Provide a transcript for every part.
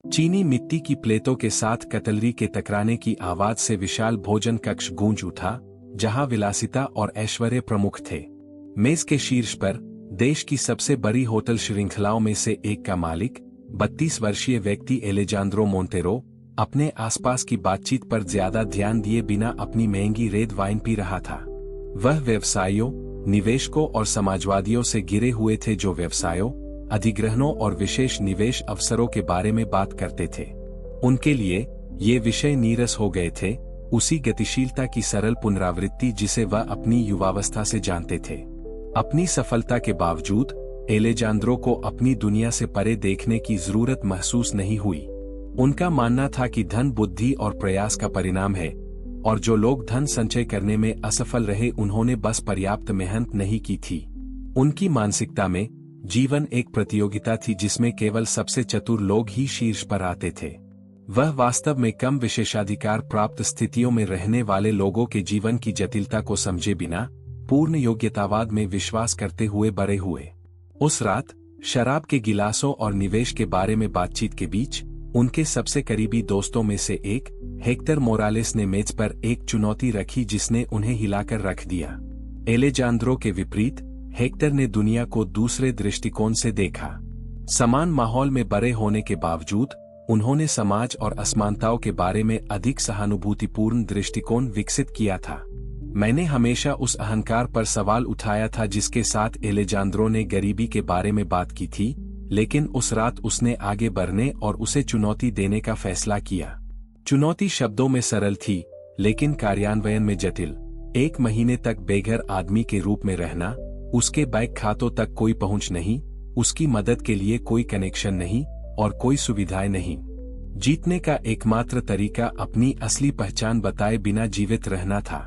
चीनी मिट्टी की प्लेटों के साथ कटलरी के टकराने की आवाज से विशाल भोजन कक्ष गूंज उठा, जहां विलासिता और ऐश्वर्य प्रमुख थे। मेज के शीर्ष पर देश की सबसे बड़ी होटल श्रृंखलाओं में से एक का मालिक, 32 वर्षीय व्यक्ति एलेजांद्रो मोंटेरो, अपने आसपास की बातचीत पर ज्यादा ध्यान दिए बिना अपनी महंगी रेड वाइन पी रहा था। वह व्यवसायियों, निवेशकों और समाजवादियों से घिरे हुए थे जो व्यवसायों, अधिग्रहणों और विशेष निवेश अवसरों के बारे में बात करते थे। उनके लिए ये विषय नीरस हो गए थे, उसी गतिशीलता की सरल पुनरावृत्ति जिसे वह अपनी युवावस्था से जानते थे। अपनी सफलता के बावजूद एलेजांद्रो को अपनी दुनिया से परे देखने की जरूरत महसूस नहीं हुई। उनका मानना था कि धन बुद्धि और प्रयास का परिणाम है, और जो लोग धन संचय करने में असफल रहे उन्होंने बस पर्याप्त मेहनत नहीं की थी। उनकी मानसिकता में जीवन एक प्रतियोगिता थी जिसमें केवल सबसे चतुर लोग ही शीर्ष पर आते थे। वह वास्तव में कम विशेषाधिकार प्राप्त स्थितियों में रहने वाले लोगों के जीवन की जटिलता को समझे बिना पूर्ण योग्यतावाद में विश्वास करते हुए बड़े हुए। उस रात शराब के गिलासों और निवेश के बारे में बातचीत के बीच उनके सबसे करीबी दोस्तों में से एक, हेक्टर मोरालेस ने मेज पर एक चुनौती रखी जिसने उन्हें हिलाकर रख दिया। एलेजांद्रो के विपरीत हेक्टर ने दुनिया को दूसरे दृष्टिकोण से देखा। समान माहौल में बड़े होने के बावजूद उन्होंने समाज और असमानताओं के बारे में अधिक सहानुभूतिपूर्ण दृष्टिकोण विकसित किया था। मैंने हमेशा उस अहंकार पर सवाल उठाया था जिसके साथ एलेजांद्रो ने गरीबी के बारे में बात की थी, लेकिन उस रात उसने आगे बढ़ने और उसे चुनौती देने का फैसला किया। चुनौती शब्दों में सरल थी, लेकिन कार्यान्वयन में जटिल। 1 महीने तक बेघर आदमी के रूप में रहना, उसके बैंक खातों तक कोई पहुंच नहीं, उसकी मदद के लिए कोई कनेक्शन नहीं और कोई सुविधाएं नहीं। जीतने का एकमात्र तरीका अपनी असली पहचान बताए बिना जीवित रहना था।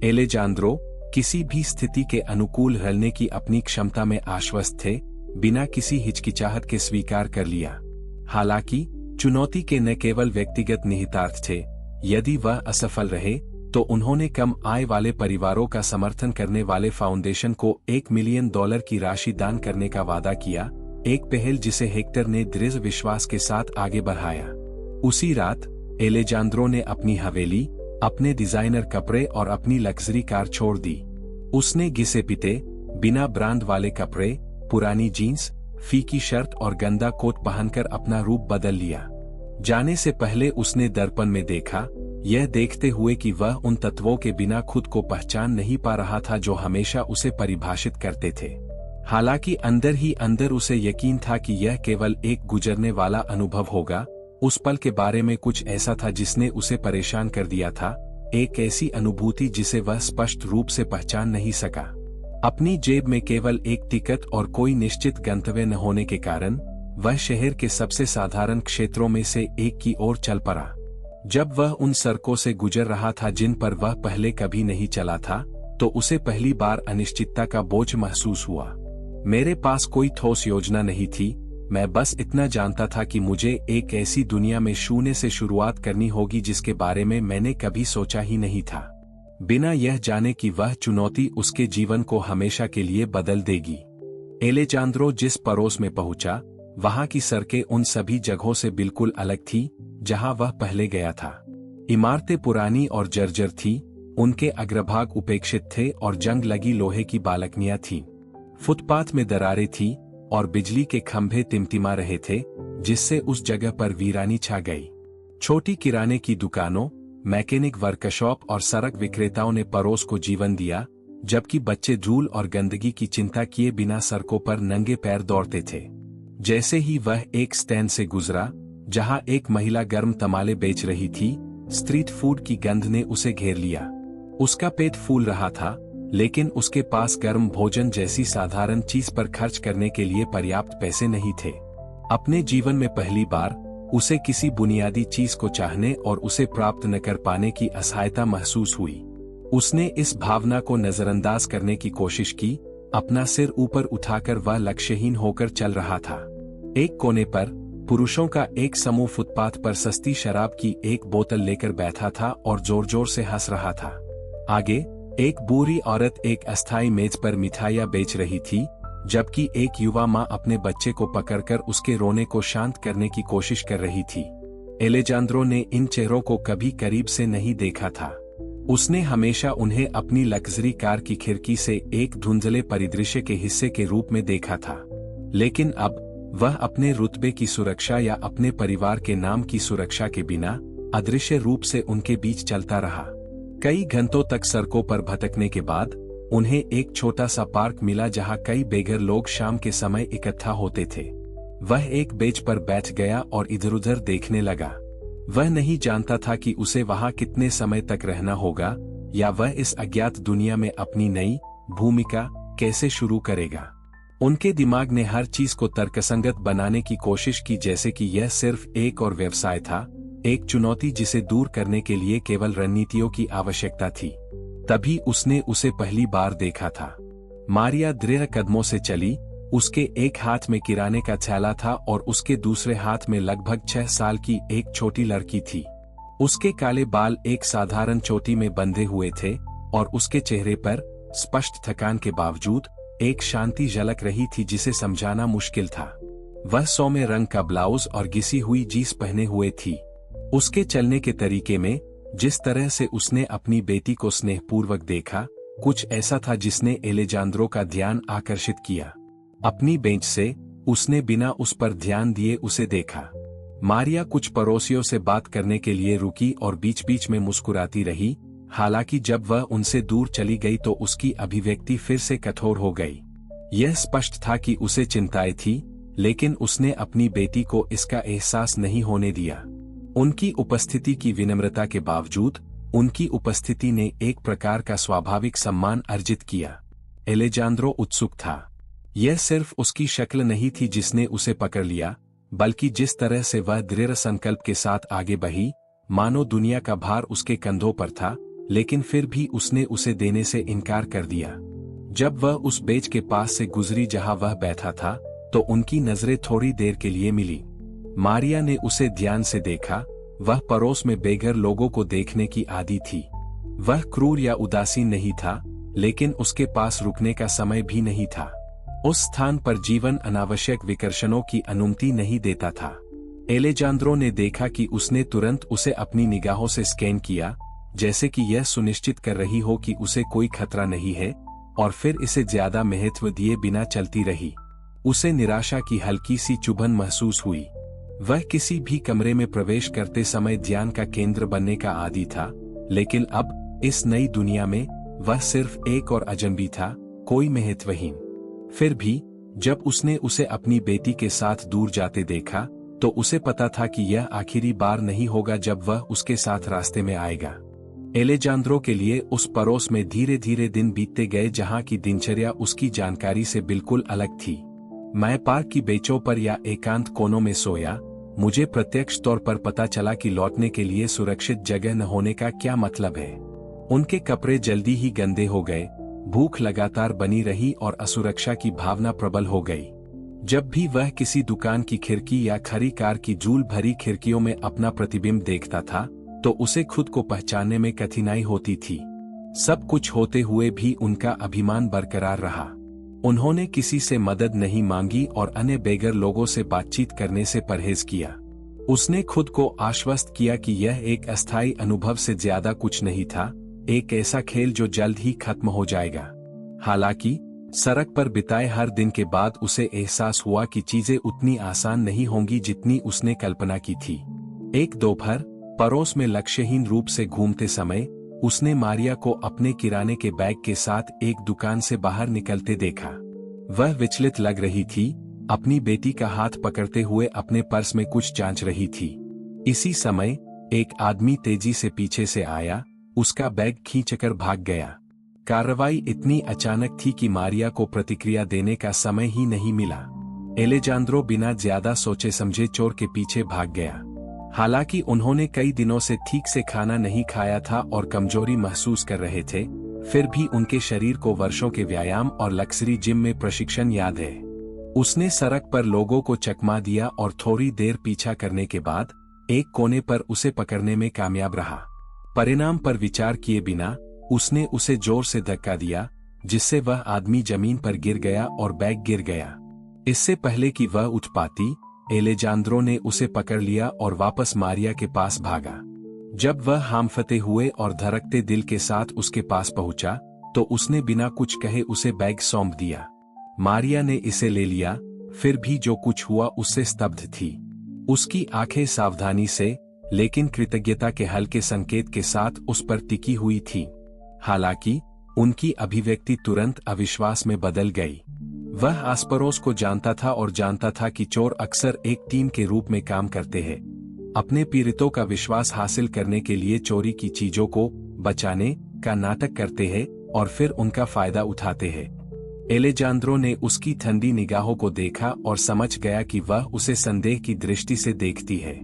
एलेजांद्रो किसी भी स्थिति के अनुकूल रहने की अपनी क्षमता में आश्वस्त थे, बिना किसी हिचकिचाहट के स्वीकार कर लिया। हालांकि चुनौती के न केवल व्यक्तिगत निहितार्थ थे। यदि वह असफल रहे तो उन्होंने कम आय वाले परिवारों का समर्थन करने वाले फाउंडेशन को $1 मिलियन की राशि दान करने का वादा किया, एक पहल जिसे हेक्टर ने दृढ़ विश्वास के साथ आगे बढ़ाया। उसी रात एलेजांद्रो ने अपनी हवेली, अपने डिजाइनर कपड़े और अपनी लग्जरी कार छोड़ दी। उसने घिसे पिटे, बिना ब्रांड वाले कपड़े, पुरानी जीन्स, फीकी शर्ट और गंदा कोट पहनकर अपना रूप बदल लिया। जाने से पहले उसने दर्पण में देखा, यह देखते हुए कि वह उन तत्वों के बिना खुद को पहचान नहीं पा रहा था जो हमेशा उसे परिभाषित करते थे। हालांकि अंदर ही अंदर उसे यकीन था कि यह केवल एक गुजरने वाला अनुभव होगा। उस पल के बारे में कुछ ऐसा था जिसने उसे परेशान कर दिया था, एक ऐसी अनुभूति जिसे वह स्पष्ट रूप से पहचान नहीं सका। अपनी जेब में केवल एक टिकट और कोई निश्चित गंतव्य न होने के कारण वह शहर के सबसे साधारण क्षेत्रों में से एक की ओर चल पड़ा। जब वह उन सड़कों से गुजर रहा था जिन पर वह पहले कभी नहीं चला था, तो उसे पहली बार अनिश्चितता का बोझ महसूस हुआ। मेरे पास कोई ठोस योजना नहीं थी, मैं बस इतना जानता था कि मुझे एक ऐसी दुनिया में शून्य से शुरुआत करनी होगी जिसके बारे में मैंने कभी सोचा ही नहीं था, बिना यह जाने कि वह चुनौती उसके जीवन को हमेशा के लिए बदल देगी। एलेजांद्रो जिस पड़ोस में पहुंचा, वहां की सड़कें उन सभी जगहों से बिल्कुल अलग थी जहां वह पहले गया था। इमारतें पुरानी और जर्जर थी, उनके अग्रभाग उपेक्षित थे और जंग लगी लोहे की बालकनियां थीं। फुटपाथ में दरारें थीं और बिजली के खंभे टिमटिमा रहे थे, जिससे उस जगह पर वीरानी छा गई। छोटी किराने की दुकानों, मैकेनिक वर्कशॉप और सड़क विक्रेताओं ने पड़ोस को जीवन दिया, जबकि बच्चे धूल और गंदगी की चिंता किए बिना सड़कों पर नंगे पैर दौड़ते थे। जैसे ही वह एक स्टैंड से गुजरा जहां एक महिला गर्म तमाले बेच रही थी, स्ट्रीट फूड की गंध ने उसे घेर लिया। उसका पेट फूल रहा था, लेकिन उसके पास गर्म भोजन जैसी साधारण चीज पर खर्च करने के लिए पर्याप्त पैसे नहीं थे। अपने जीवन में पहली बार उसे किसी बुनियादी चीज को चाहने और उसे प्राप्त न कर पाने की असहायता महसूस हुई। उसने इस भावना को नजरअंदाज करने की कोशिश की। अपना सिर ऊपर उठाकर वह लक्ष्यहीन होकर चल रहा था। एक कोने पर पुरुषों का एक समूह फुटपाथ पर सस्ती शराब की एक बोतल लेकर बैठा था और जोर जोर से हंस रहा था। आगे एक बूढ़ी औरत एक अस्थायी मेज पर मिठाइयां बेच रही थी, जबकि एक युवा माँ अपने बच्चे को पकड़कर उसके रोने को शांत करने की कोशिश कर रही थी। एलेजांद्रो ने इन चेहरों को कभी करीब से नहीं देखा था। उसने हमेशा उन्हें अपनी लग्जरी कार की खिड़की से एक धुंधले परिदृश्य के हिस्से के रूप में देखा था। लेकिन अब वह अपने रुतबे की सुरक्षा या अपने परिवार के नाम की सुरक्षा के बिना अदृश्य रूप से उनके बीच चलता रहा। कई घंटों तक सड़कों पर भटकने के बाद उन्हें एक छोटा सा पार्क मिला जहां कई बेघर लोग शाम के समय इकट्ठा होते थे। वह एक बेंच पर बैठ गया और इधर-उधर देखने लगा। वह नहीं जानता था कि उसे वहां कितने समय तक रहना होगा या वह इस अज्ञात दुनिया में अपनी नई भूमिका कैसे शुरू करेगा। उनके दिमाग ने हर चीज को तर्कसंगत बनाने की कोशिश की, जैसे कि यह सिर्फ एक और व्यवसाय था, एक चुनौती जिसे दूर करने के लिए केवल रणनीतियों की आवश्यकता थी। तभी उसने उसे पहली बार देखा था। मारिया दृढ़ कदमों से चली। उसके एक हाथ में किराने का थैला था और उसके दूसरे हाथ में लगभग 6 साल की एक छोटी लड़की थी। उसके काले बाल एक साधारण चोटी में बंधे हुए थे और उसके चेहरे पर स्पष्ट थकान के बावजूद एक शांति झलक रही थी जिसे समझाना मुश्किल था। वह सौम्य रंग का ब्लाउज और घिसी हुई जींस पहने हुए थी। उसके चलने के तरीके में, जिस तरह से उसने अपनी बेटी को स्नेहपूर्वक देखा, कुछ ऐसा था जिसने एलेजांद्रो का ध्यान आकर्षित किया। अपनी बेंच से उसने बिना उस पर ध्यान दिए उसे देखा। मारिया कुछ पड़ोसियों से बात करने के लिए रुकी और बीच बीच में मुस्कुराती रही। हालांकि जब वह उनसे दूर चली गई तो उसकी अभिव्यक्ति फिर से कठोर हो गई। यह स्पष्ट था कि उसे चिंताएं थी, लेकिन उसने अपनी बेटी को इसका एहसास नहीं होने दिया। उनकी उपस्थिति की विनम्रता के बावजूद उनकी उपस्थिति ने एक प्रकार का स्वाभाविक सम्मान अर्जित किया। एलेजांद्रो उत्सुक था। यह सिर्फ उसकी शक्ल नहीं थी जिसने उसे पकड़ लिया, बल्कि जिस तरह से वह दृढ़ संकल्प के साथ आगे बढ़ी, मानो दुनिया का भार उसके कंधों पर था, लेकिन फिर भी उसने उसे देने से इनकार कर दिया। जब वह उस बेंच के पास से गुजरी जहां वह बैठा था, तो उनकी नजरें थोड़ी देर के लिए मिली। मारिया ने उसे ध्यान से देखा। वह पड़ोस में बेघर लोगों को देखने की आदी थी। वह क्रूर या उदासीन नहीं था, लेकिन उसके पास रुकने का समय भी नहीं था। उस स्थान पर जीवन अनावश्यक विकर्षणों की अनुमति नहीं देता था। एलेजांद्रो ने देखा कि उसने तुरंत उसे अपनी निगाहों से स्कैन किया, जैसे कि यह सुनिश्चित कर रही हो कि उसे कोई खतरा नहीं है, और फिर इसे ज्यादा महत्व दिए बिना चलती रही। उसे निराशा की हल्की सी चुभन महसूस हुई। वह किसी भी कमरे में प्रवेश करते समय ध्यान का केंद्र बनने का आदी था, लेकिन अब इस नई दुनिया में वह सिर्फ एक और अजनबी था, कोई महत्वहीन। फिर भी जब उसने उसे अपनी बेटी के साथ दूर जाते देखा, तो उसे पता था कि यह आखिरी बार नहीं होगा जब वह उसके साथ रास्ते में आएगा। एलेजांद्रो के लिए उस पड़ोस में धीरे धीरे दिन बीतते गए जहां की दिनचर्या उसकी जानकारी से बिल्कुल अलग थी। मैं पार्क की बेंचों पर या एकांत कोनों में सोया। मुझे प्रत्यक्ष तौर पर पता चला कि लौटने के लिए सुरक्षित जगह न होने का क्या मतलब है। उनके कपड़े जल्दी ही गंदे हो गए, भूख लगातार बनी रही और असुरक्षा की भावना प्रबल हो गई। जब भी वह किसी दुकान की खिड़की या खड़ी कार की धूल भरी खिड़कियों में अपना प्रतिबिंब देखता था, तो उसे खुद को पहचानने में कठिनाई होती थी। सब कुछ होते हुए भी उनका अभिमान बरकरार रहा। उन्होंने किसी से मदद नहीं मांगी और अन्य बेघर लोगों से बातचीत करने से परहेज किया। उसने खुद को आश्वस्त किया कि यह एक अस्थायी अनुभव से ज्यादा कुछ नहीं था, एक ऐसा खेल जो जल्द ही खत्म हो जाएगा। हालांकि सड़क पर बिताए हर दिन के बाद उसे एहसास हुआ कि चीजें उतनी आसान नहीं होंगी जितनी उसने कल्पना की थी। एक दोपहर पड़ोस में लक्ष्यहीन रूप से घूमते समय उसने मारिया को अपने किराने के बैग के साथ एक दुकान से बाहर निकलते देखा। वह विचलित लग रही थी, अपनी बेटी का हाथ पकड़ते हुए अपने पर्स में कुछ जांच रही थी। इसी समय एक आदमी तेजी से पीछे से आया, उसका बैग खींचकर भाग गया। कार्रवाई इतनी अचानक थी कि मारिया को प्रतिक्रिया देने का समय ही नहीं मिला। एलेजांद्रो बिना ज्यादा सोचे समझे चोर के पीछे भाग गया। हालांकि उन्होंने कई दिनों से ठीक से खाना नहीं खाया था और कमजोरी महसूस कर रहे थे, फिर भी उनके शरीर को वर्षों के व्यायाम और लक्जरी जिम में प्रशिक्षण याद है। उसने सड़क पर लोगों को चकमा दिया और थोड़ी देर पीछा करने के बाद एक कोने पर उसे पकड़ने में कामयाब रहा। परिणाम पर विचार किए बिना उसने उसे जोर से धक्का दिया, जिससे वह आदमी जमीन पर गिर गया और बैग गिर गया। इससे पहले कि वह उठ पाती, एलेजांद्रो ने उसे पकड़ लिया और वापस मारिया के पास भागा। जब वह हांफते हुए और धड़कते दिल के साथ उसके पास पहुंचा, तो उसने बिना कुछ कहे उसे बैग सौंप दिया। मारिया ने इसे ले लिया, फिर भी जो कुछ हुआ उससे स्तब्ध थी। उसकी आंखें सावधानी से, लेकिन कृतज्ञता के हल्के संकेत के साथ उस पर टिकी हुई थी। हालांकि उनकी अभिव्यक्ति तुरंत अविश्वास में बदल गई। वह आसपड़ोस को जानता था और जानता था कि चोर अक्सर एक टीम के रूप में काम करते हैं। अपने पीड़ितों का विश्वास हासिल करने के लिए चोरी की चीजों को बचाने का नाटक करते हैं और फिर उनका फायदा उठाते हैं। एलेजांद्रो ने उसकी ठंडी निगाहों को देखा और समझ गया कि वह उसे संदेह की दृष्टि से देखती है।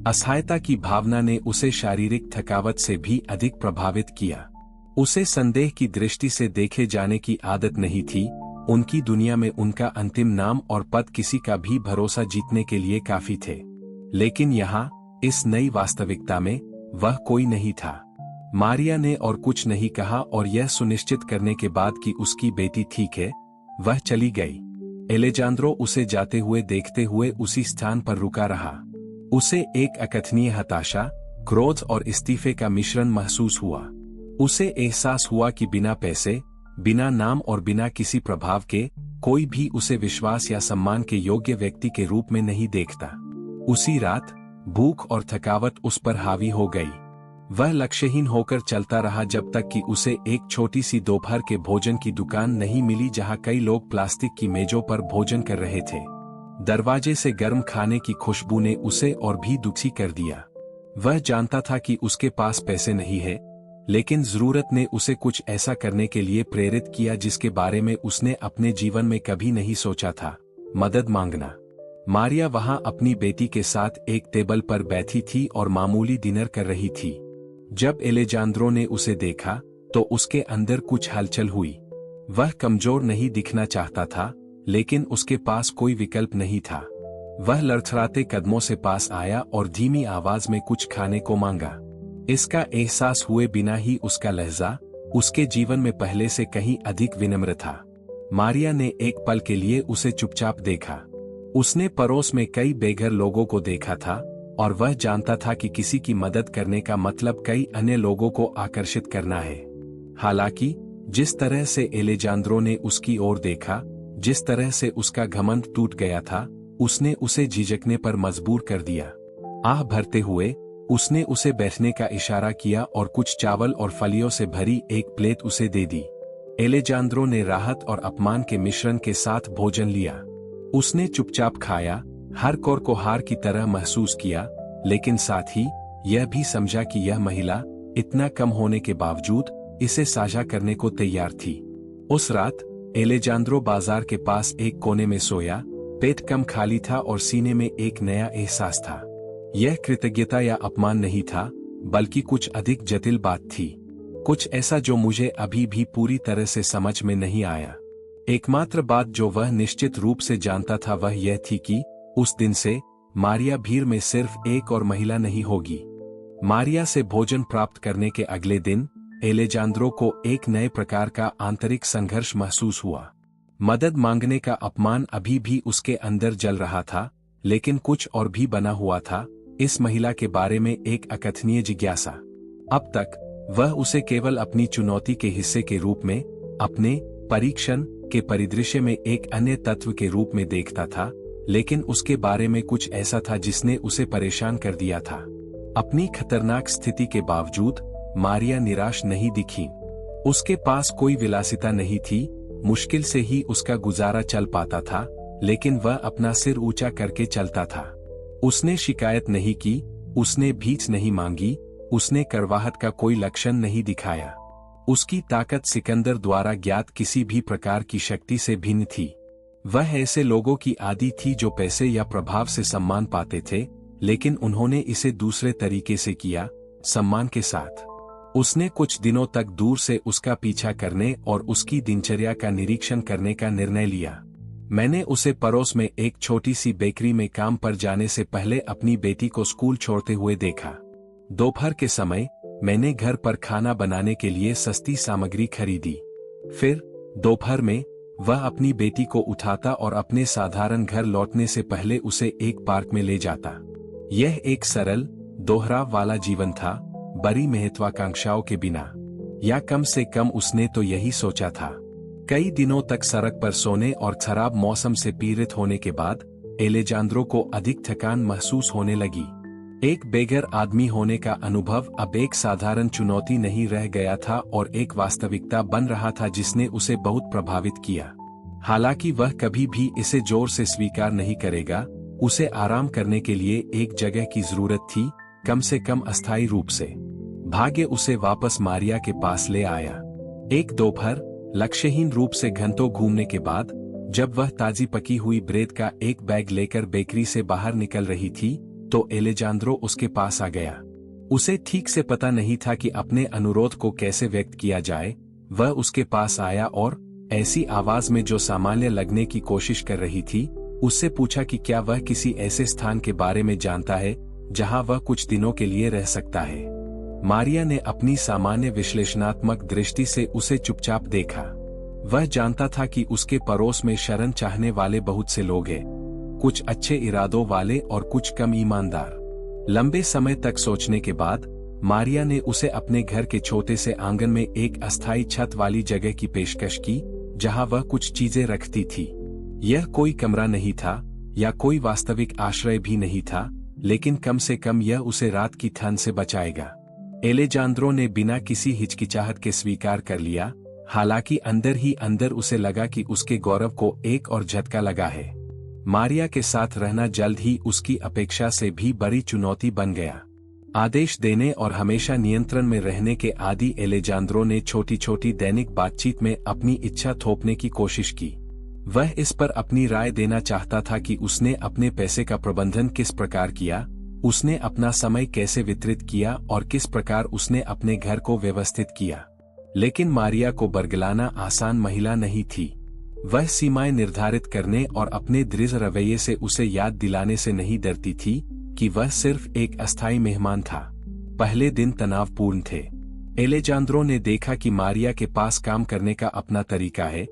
असहायता की भावना ने उसे शारीरिक थकावट से भी अधिक प्रभावित किया। उसे संदेह की दृष्टि से देखे जाने की आदत नहीं थी। उनकी दुनिया में उनका अंतिम नाम और पद किसी का भी भरोसा जीतने के लिए काफी थे। लेकिन यहाँ, इस नई वास्तविकता में, वह कोई नहीं था। मारिया ने और कुछ नहीं कहा और यह सुनिश्चित करने के बाद कि उसकी बेटी ठीक है, वह चली गई। एलेजांद्रो उसे जाते हुए देखते हुए उसी स्थान पर रुका रहा। उसे एक अकथनीय हताशा, क्रोध और इस्तीफे का मिश्रण महसूस हुआ। उसे एहसास हुआ कि बिना पैसे, बिना नाम और बिना किसी प्रभाव के, कोई भी उसे विश्वास या सम्मान के योग्य व्यक्ति के रूप में नहीं देखता। उसी रात भूख और थकावट उस पर हावी हो गई। वह लक्ष्यहीन होकर चलता रहा जब तक कि उसे एक छोटी सी दोपहर के भोजन की दुकान नहीं मिली जहां कई लोग प्लास्टिक की मेजों पर भोजन कर रहे थे। दरवाजे से गर्म खाने की खुशबू ने उसे और भी दुखी कर दिया। वह जानता था कि उसके पास पैसे नहीं है, लेकिन जरूरत ने उसे कुछ ऐसा करने के लिए प्रेरित किया जिसके बारे में उसने अपने जीवन में कभी नहीं सोचा था, मदद मांगना। मारिया वहां अपनी बेटी के साथ एक टेबल पर बैठी थी और मामूली डिनर कर रही थी। जब एलेजांद्रो ने उसे देखा, तो उसके अंदर कुछ हलचल हुई। वह कमजोर नहीं दिखना चाहता था, लेकिन उसके पास कोई विकल्प नहीं था। वह लड़खड़ाते कदमों से पास आया और धीमी आवाज में कुछ खाने को मांगा। इसका एहसास हुए बिना ही उसका लहजा उसके जीवन में पहले से कहीं अधिक विनम्र था। मारिया ने एक पल के लिए उसे चुपचाप देखा। उसने पड़ोस में कई बेघर लोगों को देखा था और वह जानता था कि किसी की मदद करने का मतलब कई अन्य लोगों को आकर्षित करना है। हालांकि जिस तरह से एलेजांद्रो ने उसकी ओर देखा, जिस तरह से उसका घमंड टूट गया था, उसने उसे झिझकने पर मजबूर कर दिया। आह भरते हुए उसने उसे बैठने का इशारा किया और कुछ चावल और फलियों से भरी एक प्लेट उसे दे दी। एलेजांद्रो ने राहत और अपमान के मिश्रण के साथ भोजन लिया। उसने चुपचाप खाया, हर कौर को हार की तरह महसूस किया, लेकिन साथ ही यह भी समझा कि यह महिला इतना कम होने के बावजूद इसे साझा करने को तैयार थी। उस रात एलेजांद्रो बाजार के पास एक कोने में सोया। पेट कम खाली था और सीने में एक नया एहसास था। यह कृतज्ञता या अपमान नहीं था, बल्कि कुछ अधिक जटिल बात थी। कुछ ऐसा जो मुझे अभी भी पूरी तरह से समझ में नहीं आया। एकमात्र बात जो वह निश्चित रूप से जानता था वह यह थी कि उस दिन से मारिया भीड़ में सिर्फ एक और महिला नहीं होगी। मारिया से भोजन प्राप्त करने के अगले दिन एलेजांद्रो को एक नए प्रकार का आंतरिक संघर्ष महसूस हुआ। मदद मांगने का अपमान अभी भी उसके अंदर जल रहा था, लेकिन कुछ और भी बना हुआ था, इस महिला के बारे में एक अकथनीय जिज्ञासा। अब तक वह उसे केवल अपनी चुनौती के हिस्से के रूप में, अपने परीक्षण के परिदृश्य में एक अन्य तत्व के रूप में देखता था, लेकिन उसके बारे में कुछ ऐसा था जिसने उसे परेशान कर दिया था। अपनी खतरनाक स्थिति के बावजूद मारिया निराश नहीं दिखी। उसके पास कोई विलासिता नहीं थी, मुश्किल से ही उसका गुजारा चल पाता था, लेकिन वह अपना सिर ऊंचा करके चलता था। उसने शिकायत नहीं की, उसने भीख नहीं मांगी, उसने करवाहट का कोई लक्षण नहीं दिखाया। उसकी ताकत सिकंदर द्वारा ज्ञात किसी भी प्रकार की शक्ति से भिन्न थी। वह ऐसे लोगों की आदि थी जो पैसे या प्रभाव से सम्मान पाते थे, लेकिन उन्होंने इसे दूसरे तरीके से किया, सम्मान के साथ। उसने कुछ दिनों तक दूर से उसका पीछा करने और उसकी दिनचर्या का निरीक्षण करने का निर्णय लिया। मैंने उसे पड़ोस में एक छोटी सी बेकरी में काम पर जाने से पहले अपनी बेटी को स्कूल छोड़ते हुए देखा। दोपहर के समय मैंने घर पर खाना बनाने के लिए सस्ती सामग्री खरीदी। फिर दोपहर में वह अपनी बेटी को उठाता और अपने साधारण घर लौटने से पहले उसे एक पार्क में ले जाता। यह एक सरल, दोहराव वाला जीवन था, बड़ी महत्वाकांक्षाओं के बिना, या कम से कम उसने तो यही सोचा था। कई दिनों तक सड़क पर सोने और खराब मौसम से पीड़ित होने के बाद एलेजांद्रो को अधिक थकान महसूस होने लगी। एक बेघर आदमी होने का अनुभव अब एक साधारण चुनौती नहीं रह गया था और एक वास्तविकता बन रहा था जिसने उसे बहुत प्रभावित किया। हालांकि वह कभी भी इसे जोर से स्वीकार नहीं करेगा, उसे आराम करने के लिए एक जगह की जरूरत थी, कम से कम अस्थायी रूप से। भाग्य उसे वापस मारिया के पास ले आया। एक दोपहर, लक्ष्यहीन रूप से घंटों घूमने के बाद, जब वह ताजी पकी हुई ब्रेड का एक बैग लेकर बेकरी से बाहर निकल रही थी, तो एलेजांद्रो उसके पास आ गया। उसे ठीक से पता नहीं था कि अपने अनुरोध को कैसे व्यक्त किया जाए। वह उसके पास आया और ऐसी आवाज में जो सामान्य लगने की कोशिश कर रही थी, उससे पूछा कि क्या वह किसी ऐसे स्थान के बारे में जानता है जहां वह कुछ दिनों के लिए रह सकता है। मारिया ने अपनी सामान्य विश्लेषणात्मक दृष्टि से उसे चुपचाप देखा। वह जानता था कि उसके पड़ोस में शरण चाहने वाले बहुत से लोग हैं, कुछ अच्छे इरादों वाले और कुछ कम ईमानदार। लंबे समय तक सोचने के बाद मारिया ने उसे अपने घर के छोटे से आंगन में एक अस्थायी छत वाली जगह की पेशकश की, जहां वह कुछ चीजें रखती थी। यह कोई कमरा नहीं था या कोई वास्तविक आश्रय भी नहीं था, लेकिन कम से कम यह उसे रात की ठंड से बचाएगा। एलेजांद्रो ने बिना किसी हिचकिचाहट के स्वीकार कर लिया, हालांकि अंदर ही अंदर उसे लगा कि उसके गौरव को एक और झटका लगा है। मारिया के साथ रहना जल्द ही उसकी अपेक्षा से भी बड़ी चुनौती बन गया। आदेश देने और हमेशा नियंत्रण में रहने के आदी एलेजांद्रो ने छोटी छोटी दैनिक बातचीत में अपनी इच्छा थोपने की कोशिश की। वह इस पर अपनी राय देना चाहता था कि उसने अपने पैसे का प्रबंधन किस प्रकार किया, उसने अपना समय कैसे वितरित किया और किस प्रकार उसने अपने घर को व्यवस्थित किया। लेकिन मारिया को बरगलाना आसान महिला नहीं थी। वह सीमाएं निर्धारित करने और अपने दृढ़ रवैये से उसे याद दिलाने से नहीं डरती थी कि वह सिर्फ एक अस्थायी मेहमान था। पहले दिन तनावपूर्ण थे। एलेजांद्रो ने देखा कि मारिया के पास काम करने का अपना तरीका है,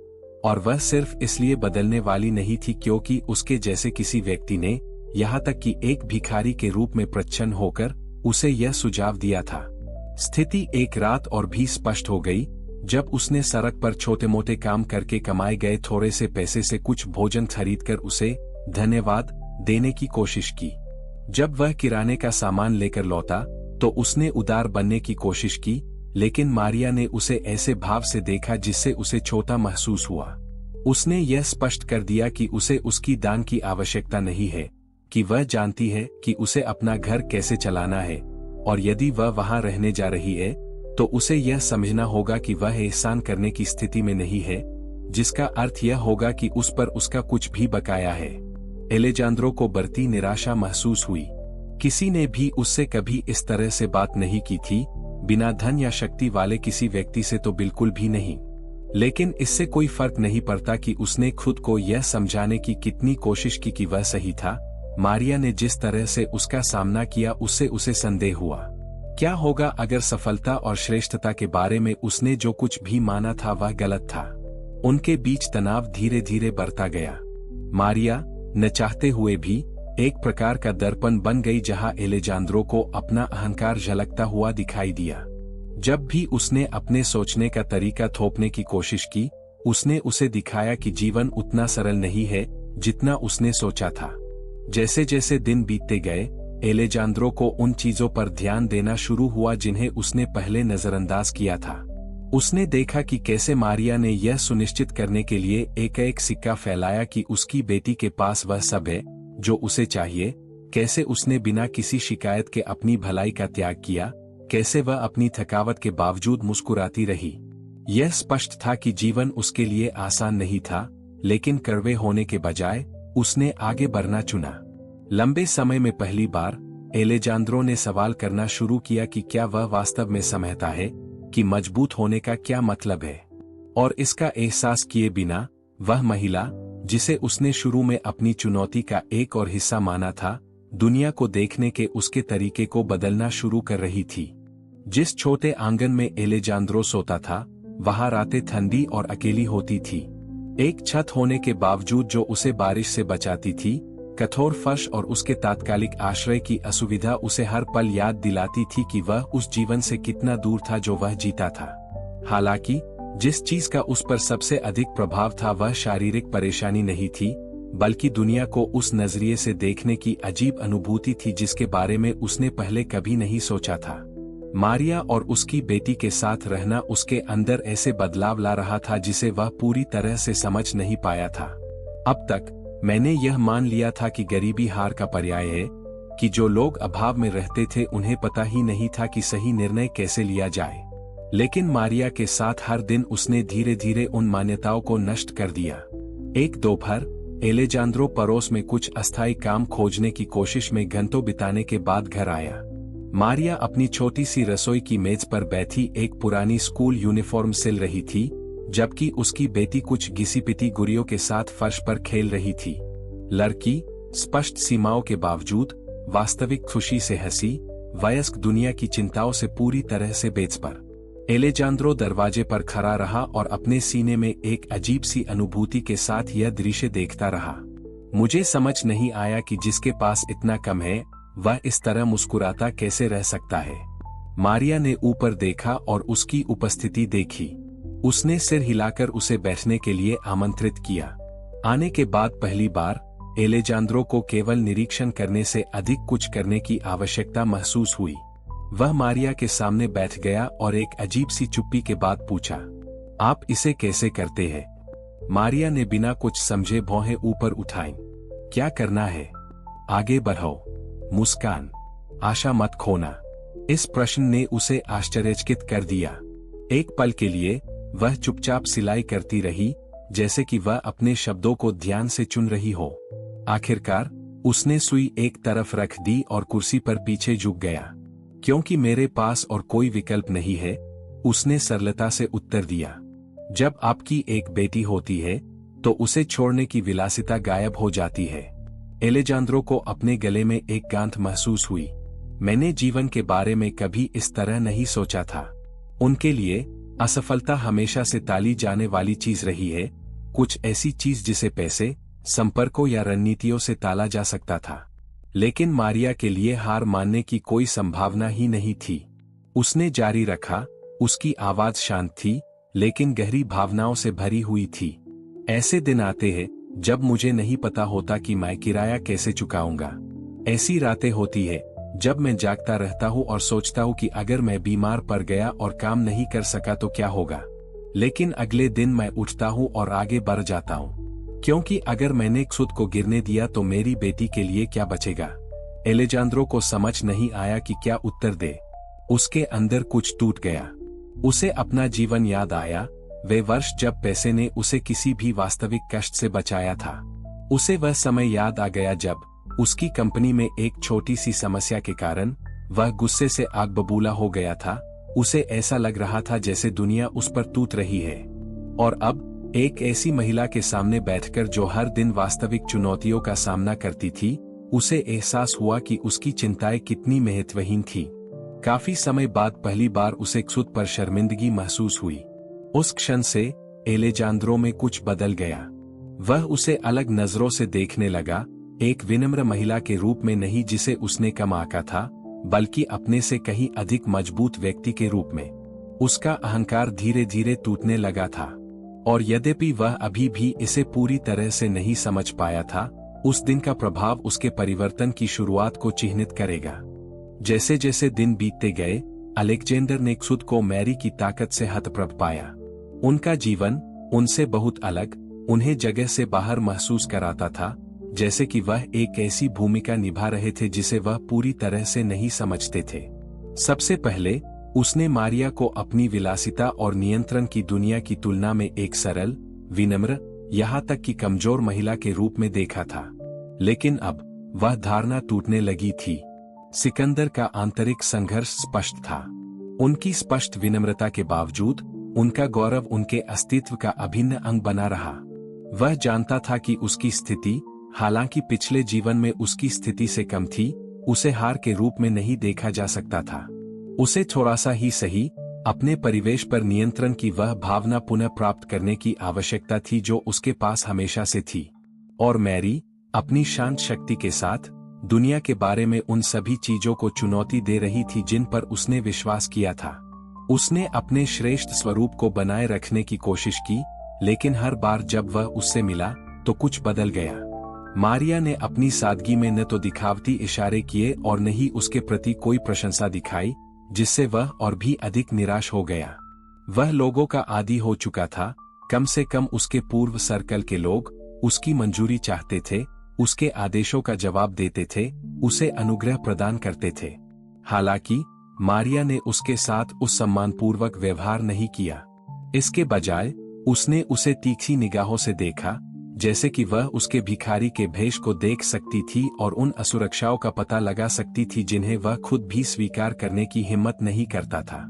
और वह सिर्फ इसलिए बदलने वाली नहीं थी क्योंकि उसके जैसे किसी व्यक्ति ने, यहाँ तक कि एक भिखारी के रूप में प्रच्छन्न होकर, उसे यह सुझाव दिया था। स्थिति एक रात और भी स्पष्ट हो गई, जब उसने सड़क पर छोटे मोटे काम करके कमाए गए थोड़े से पैसे से कुछ भोजन खरीदकर उसे धन्यवाद देने की कोशिश की। जब वह किराने का सामान लेकर लौटा, तो उसने उदार बनने की कोशिश की, लेकिन मारिया ने उसे ऐसे भाव से देखा जिससे उसे छोटा महसूस हुआ। उसने यह स्पष्ट कर दिया कि उसे उसकी दान की आवश्यकता नहीं है, कि वह जानती है कि उसे अपना घर कैसे चलाना है, और यदि वह वहां रहने जा रही है, तो उसे यह समझना होगा कि वह एहसान करने की स्थिति में नहीं है, जिसका अर्थ यह होगा कि उस पर उसका कुछ भी बकाया है। एलेजांद्रो को बढ़ती निराशा महसूस हुई। किसी ने भी उससे कभी इस तरह से बात नहीं की थी, बिना धन या शक्ति वाले किसी व्यक्ति से तो बिल्कुल भी नहीं। लेकिन इससे कोई फर्क नहीं पड़ता कि उसने खुद को यह समझाने की कितनी कोशिश की कि वह सही था। मारिया ने जिस तरह से उसका सामना किया, उससे उसे संदेह हुआ। क्या होगा अगर सफलता और श्रेष्ठता के बारे में उसने जो कुछ भी माना था वह गलत था? उनके बीच तनाव धीरे धीरे बढ़ता गया। मारिया, न चाहते हुए भी, एक प्रकार का दर्पण बन गई जहां एलेजांद्रो को अपना अहंकार झलकता हुआ दिखाई दिया। जब भी उसने अपने सोचने का तरीका थोपने की कोशिश की, उसने उसे दिखाया कि जीवन उतना सरल नहीं है जितना उसने सोचा था। जैसे जैसे दिन बीतते गए, एलेजांद्रो को उन चीजों पर ध्यान देना शुरू हुआ जिन्हें उसने पहले नजरअंदाज किया था। उसने देखा कि कैसे मारिया ने यह सुनिश्चित करने के लिए एक एक सिक्का फैलाया कि उसकी बेटी के पास वह सब है जो उसे चाहिए, कैसे उसने बिना किसी शिकायत के अपनी भलाई का त्याग किया, कैसे वह अपनी थकावट के बावजूद मुस्कुराती रही। यह स्पष्ट था कि जीवन उसके लिए आसान नहीं था, लेकिन कड़वे होने के बजाय उसने आगे बढ़ना चुना। लंबे समय में पहली बार एलेजांद्रो ने सवाल करना शुरू किया कि क्या वह वास्तव में समझता है कि मजबूत होने का क्या मतलब है। और इसका एहसास किए बिना, वह महिला, जिसे उसने शुरू में अपनी चुनौती का एक और हिस्सा माना था, दुनिया को देखने के उसके तरीके को बदलना शुरू कर रही थी। जिस छोटे आंगन में एलेजांद्रो सोता था, वहां रातें ठंडी और अकेली होती थी। एक छत होने के बावजूद जो उसे बारिश से बचाती थी, कठोर फर्श और उसके तात्कालिक आश्रय की असुविधा उसे हर पल याद दिलाती थी कि वह उस जीवन से कितना दूर था जो वह जीता था। हालांकि जिस चीज का उस पर सबसे अधिक प्रभाव था वह शारीरिक परेशानी नहीं थी, बल्कि दुनिया को उस नजरिए से देखने की अजीब अनुभूति थी जिसके बारे में उसने पहले कभी नहीं सोचा था। मारिया और उसकी बेटी के साथ रहना उसके अंदर ऐसे बदलाव ला रहा था जिसे वह पूरी तरह से समझ नहीं पाया था। अब तक मैंने यह मान लिया था कि गरीबी हार का पर्याय है, कि जो लोग अभाव में रहते थे उन्हें पता ही नहीं था कि सही निर्णय कैसे लिया जाए। लेकिन मारिया के साथ हर दिन उसने धीरे धीरे उन मान्यताओं को नष्ट कर दिया। एक दोपहर एलेजांद्रो पड़ोस में कुछ अस्थायी काम खोजने की कोशिश में घंटों बिताने के बाद घर आया। मारिया अपनी छोटी सी रसोई की मेज पर बैठी एक पुरानी स्कूल यूनिफॉर्म सिल रही थी, जबकि उसकी बेटी कुछ घिसी-पिटी गुड़ियों के साथ फर्श पर खेल रही थी। लड़की स्पष्ट सीमाओं के बावजूद वास्तविक खुशी से हंसी, वयस्क दुनिया की चिंताओं से पूरी तरह से बेखबर। एलेजांद्रो दरवाजे पर खड़ा रहा और अपने सीने में एक अजीब सी अनुभूति के साथ यह दृश्य देखता रहा। मुझे समझ नहीं आया कि जिसके पास इतना कम है वह इस तरह मुस्कुराता कैसे रह सकता है। मारिया ने ऊपर देखा और उसकी उपस्थिति देखी। उसने सिर हिलाकर उसे बैठने के लिए आमंत्रित किया। आने के बाद पहली बार एलेजांद्रो को केवल निरीक्षण करने से अधिक कुछ करने की आवश्यकता महसूस हुई। वह मारिया के सामने बैठ गया और एक अजीब सी चुप्पी के बाद पूछा, आप इसे कैसे करते हैं? मारिया ने बिना कुछ समझे भौहें ऊपर उठाई। क्या करना है? आगे बढ़ो। मुस्कान, आशा मत खोना। इस प्रश्न ने उसे आश्चर्यचकित कर दिया। एक पल के लिए वह चुपचाप सिलाई करती रही, जैसे कि वह अपने शब्दों को ध्यान से चुन रही हो। आखिरकार उसने सुई एक तरफ रख दी और कुर्सी पर पीछे झुक गया। क्योंकि मेरे पास और कोई विकल्प नहीं है, उसने सरलता से उत्तर दिया। जब आपकी एक बेटी होती है तो उसे छोड़ने की विलासिता गायब हो जाती है। एलेजांद्रो को अपने गले में एक गांठ महसूस हुई। मैंने जीवन के बारे में कभी इस तरह नहीं सोचा था। उनके लिए असफलता हमेशा से टाली जाने वाली चीज रही है, कुछ ऐसी चीज जिसे पैसे, संपर्कों या रणनीतियों से टाला जा सकता था। लेकिन मारिया के लिए हार मानने की कोई संभावना ही नहीं थी। उसने जारी रखा, उसकी आवाज शांत थी लेकिन गहरी भावनाओं से भरी हुई थी। ऐसे दिन आते हैं जब मुझे नहीं पता होता कि मैं किराया कैसे चुकाऊंगा। ऐसी रातें होती है जब मैं जागता रहता हूँ और सोचता हूँ कि अगर मैं बीमार पड़ गया और काम नहीं कर सका तो क्या होगा। लेकिन अगले दिन मैं उठता हूँ और आगे बढ़ जाता हूँ, क्योंकि अगर मैंने खुद को गिरने दिया तो मेरी बेटी के लिए क्या बचेगा। एलेजांद्रो को समझ नहीं आया कि क्या उत्तर दे। उसके अंदर कुछ टूट गया। उसे अपना जीवन याद आया, वे वर्ष जब पैसे ने उसे किसी भी वास्तविक कष्ट से बचाया था। उसे वह समय याद आ गया जब उसकी कंपनी में एक छोटी सी समस्या के कारण वह गुस्से से आग बबूला हो गया था। उसे ऐसा लग रहा था जैसे दुनिया उस पर टूट रही है। और अब एक ऐसी महिला के सामने बैठकर जो हर दिन वास्तविक चुनौतियों का सामना करती थी, उसे एहसास हुआ कि उसकी चिंताएं कितनी महत्वहीन थी। काफी समय बाद पहली बार उसे खुद पर शर्मिंदगी महसूस हुई। उस क्षण से एलेजांद्रो में कुछ बदल गया। वह उसे अलग नजरों से देखने लगा, एक विनम्र महिला के रूप में नहीं जिसे उसने कम आंका था, बल्कि अपने से कहीं अधिक मजबूत व्यक्ति के रूप में। उसका अहंकार धीरे धीरे टूटने लगा था, और यद्यपि वह अभी भी इसे पूरी तरह से नहीं समझ पाया था, उस दिन का प्रभाव उसके परिवर्तन की शुरुआत को चिन्हित करेगा। जैसे जैसे दिन बीतते गए, अलेक्जेंडर ने खुद को मैरी की ताकत से हतप्रभ पाया। उनका जीवन उनसे बहुत अलग, उन्हें जगह से बाहर महसूस कराता था, जैसे कि वह एक ऐसी भूमिका निभा रहे थे जिसे वह पूरी तरह से नहीं समझते थे। सबसे पहले उसने मारिया को अपनी विलासिता और नियंत्रण की दुनिया की तुलना में एक सरल, विनम्र, यहाँ तक कि कमजोर महिला के रूप में देखा था। लेकिन अब वह धारणा टूटने लगी थी। सिकंदर का आंतरिक संघर्ष स्पष्ट था। उनकी स्पष्ट विनम्रता के बावजूद उनका गौरव उनके अस्तित्व का अभिन्न अंग बना रहा। वह जानता था कि उसकी स्थिति, हालांकि पिछले जीवन में उसकी स्थिति से कम थी, उसे हार के रूप में नहीं देखा जा सकता था। उसे थोड़ा सा ही सही, अपने परिवेश पर नियंत्रण की वह भावना पुनः प्राप्त करने की आवश्यकता थी जो उसके पास हमेशा से थी। और मैरी अपनी शांत शक्ति के साथ दुनिया के बारे में उन सभी चीजों को चुनौती दे रही थी जिन पर उसने विश्वास किया था। उसने अपने श्रेष्ठ स्वरूप को बनाए रखने की कोशिश की, लेकिन हर बार जब वह उससे मिला तो कुछ बदल गया। मारिया ने अपनी सादगी में न तो दिखावती इशारे किए और न ही उसके प्रति कोई प्रशंसा दिखाई, जिससे वह और भी अधिक निराश हो गया। वह लोगों का आदी हो चुका था, कम से कम उसके पूर्व सर्कल के लोग उसकी मंजूरी चाहते थे, उसके आदेशों का जवाब देते थे, उसे अनुग्रह प्रदान करते थे। हालांकि मारिया ने उसके साथ उस सम्मानपूर्वक व्यवहार नहीं किया। इसके बजाय उसने उसे तीखी निगाहों से देखा, जैसे कि वह उसके भिखारी के भेष को देख सकती थी और उन असुरक्षाओं का पता लगा सकती थी जिन्हें वह खुद भी स्वीकार करने की हिम्मत नहीं करता था।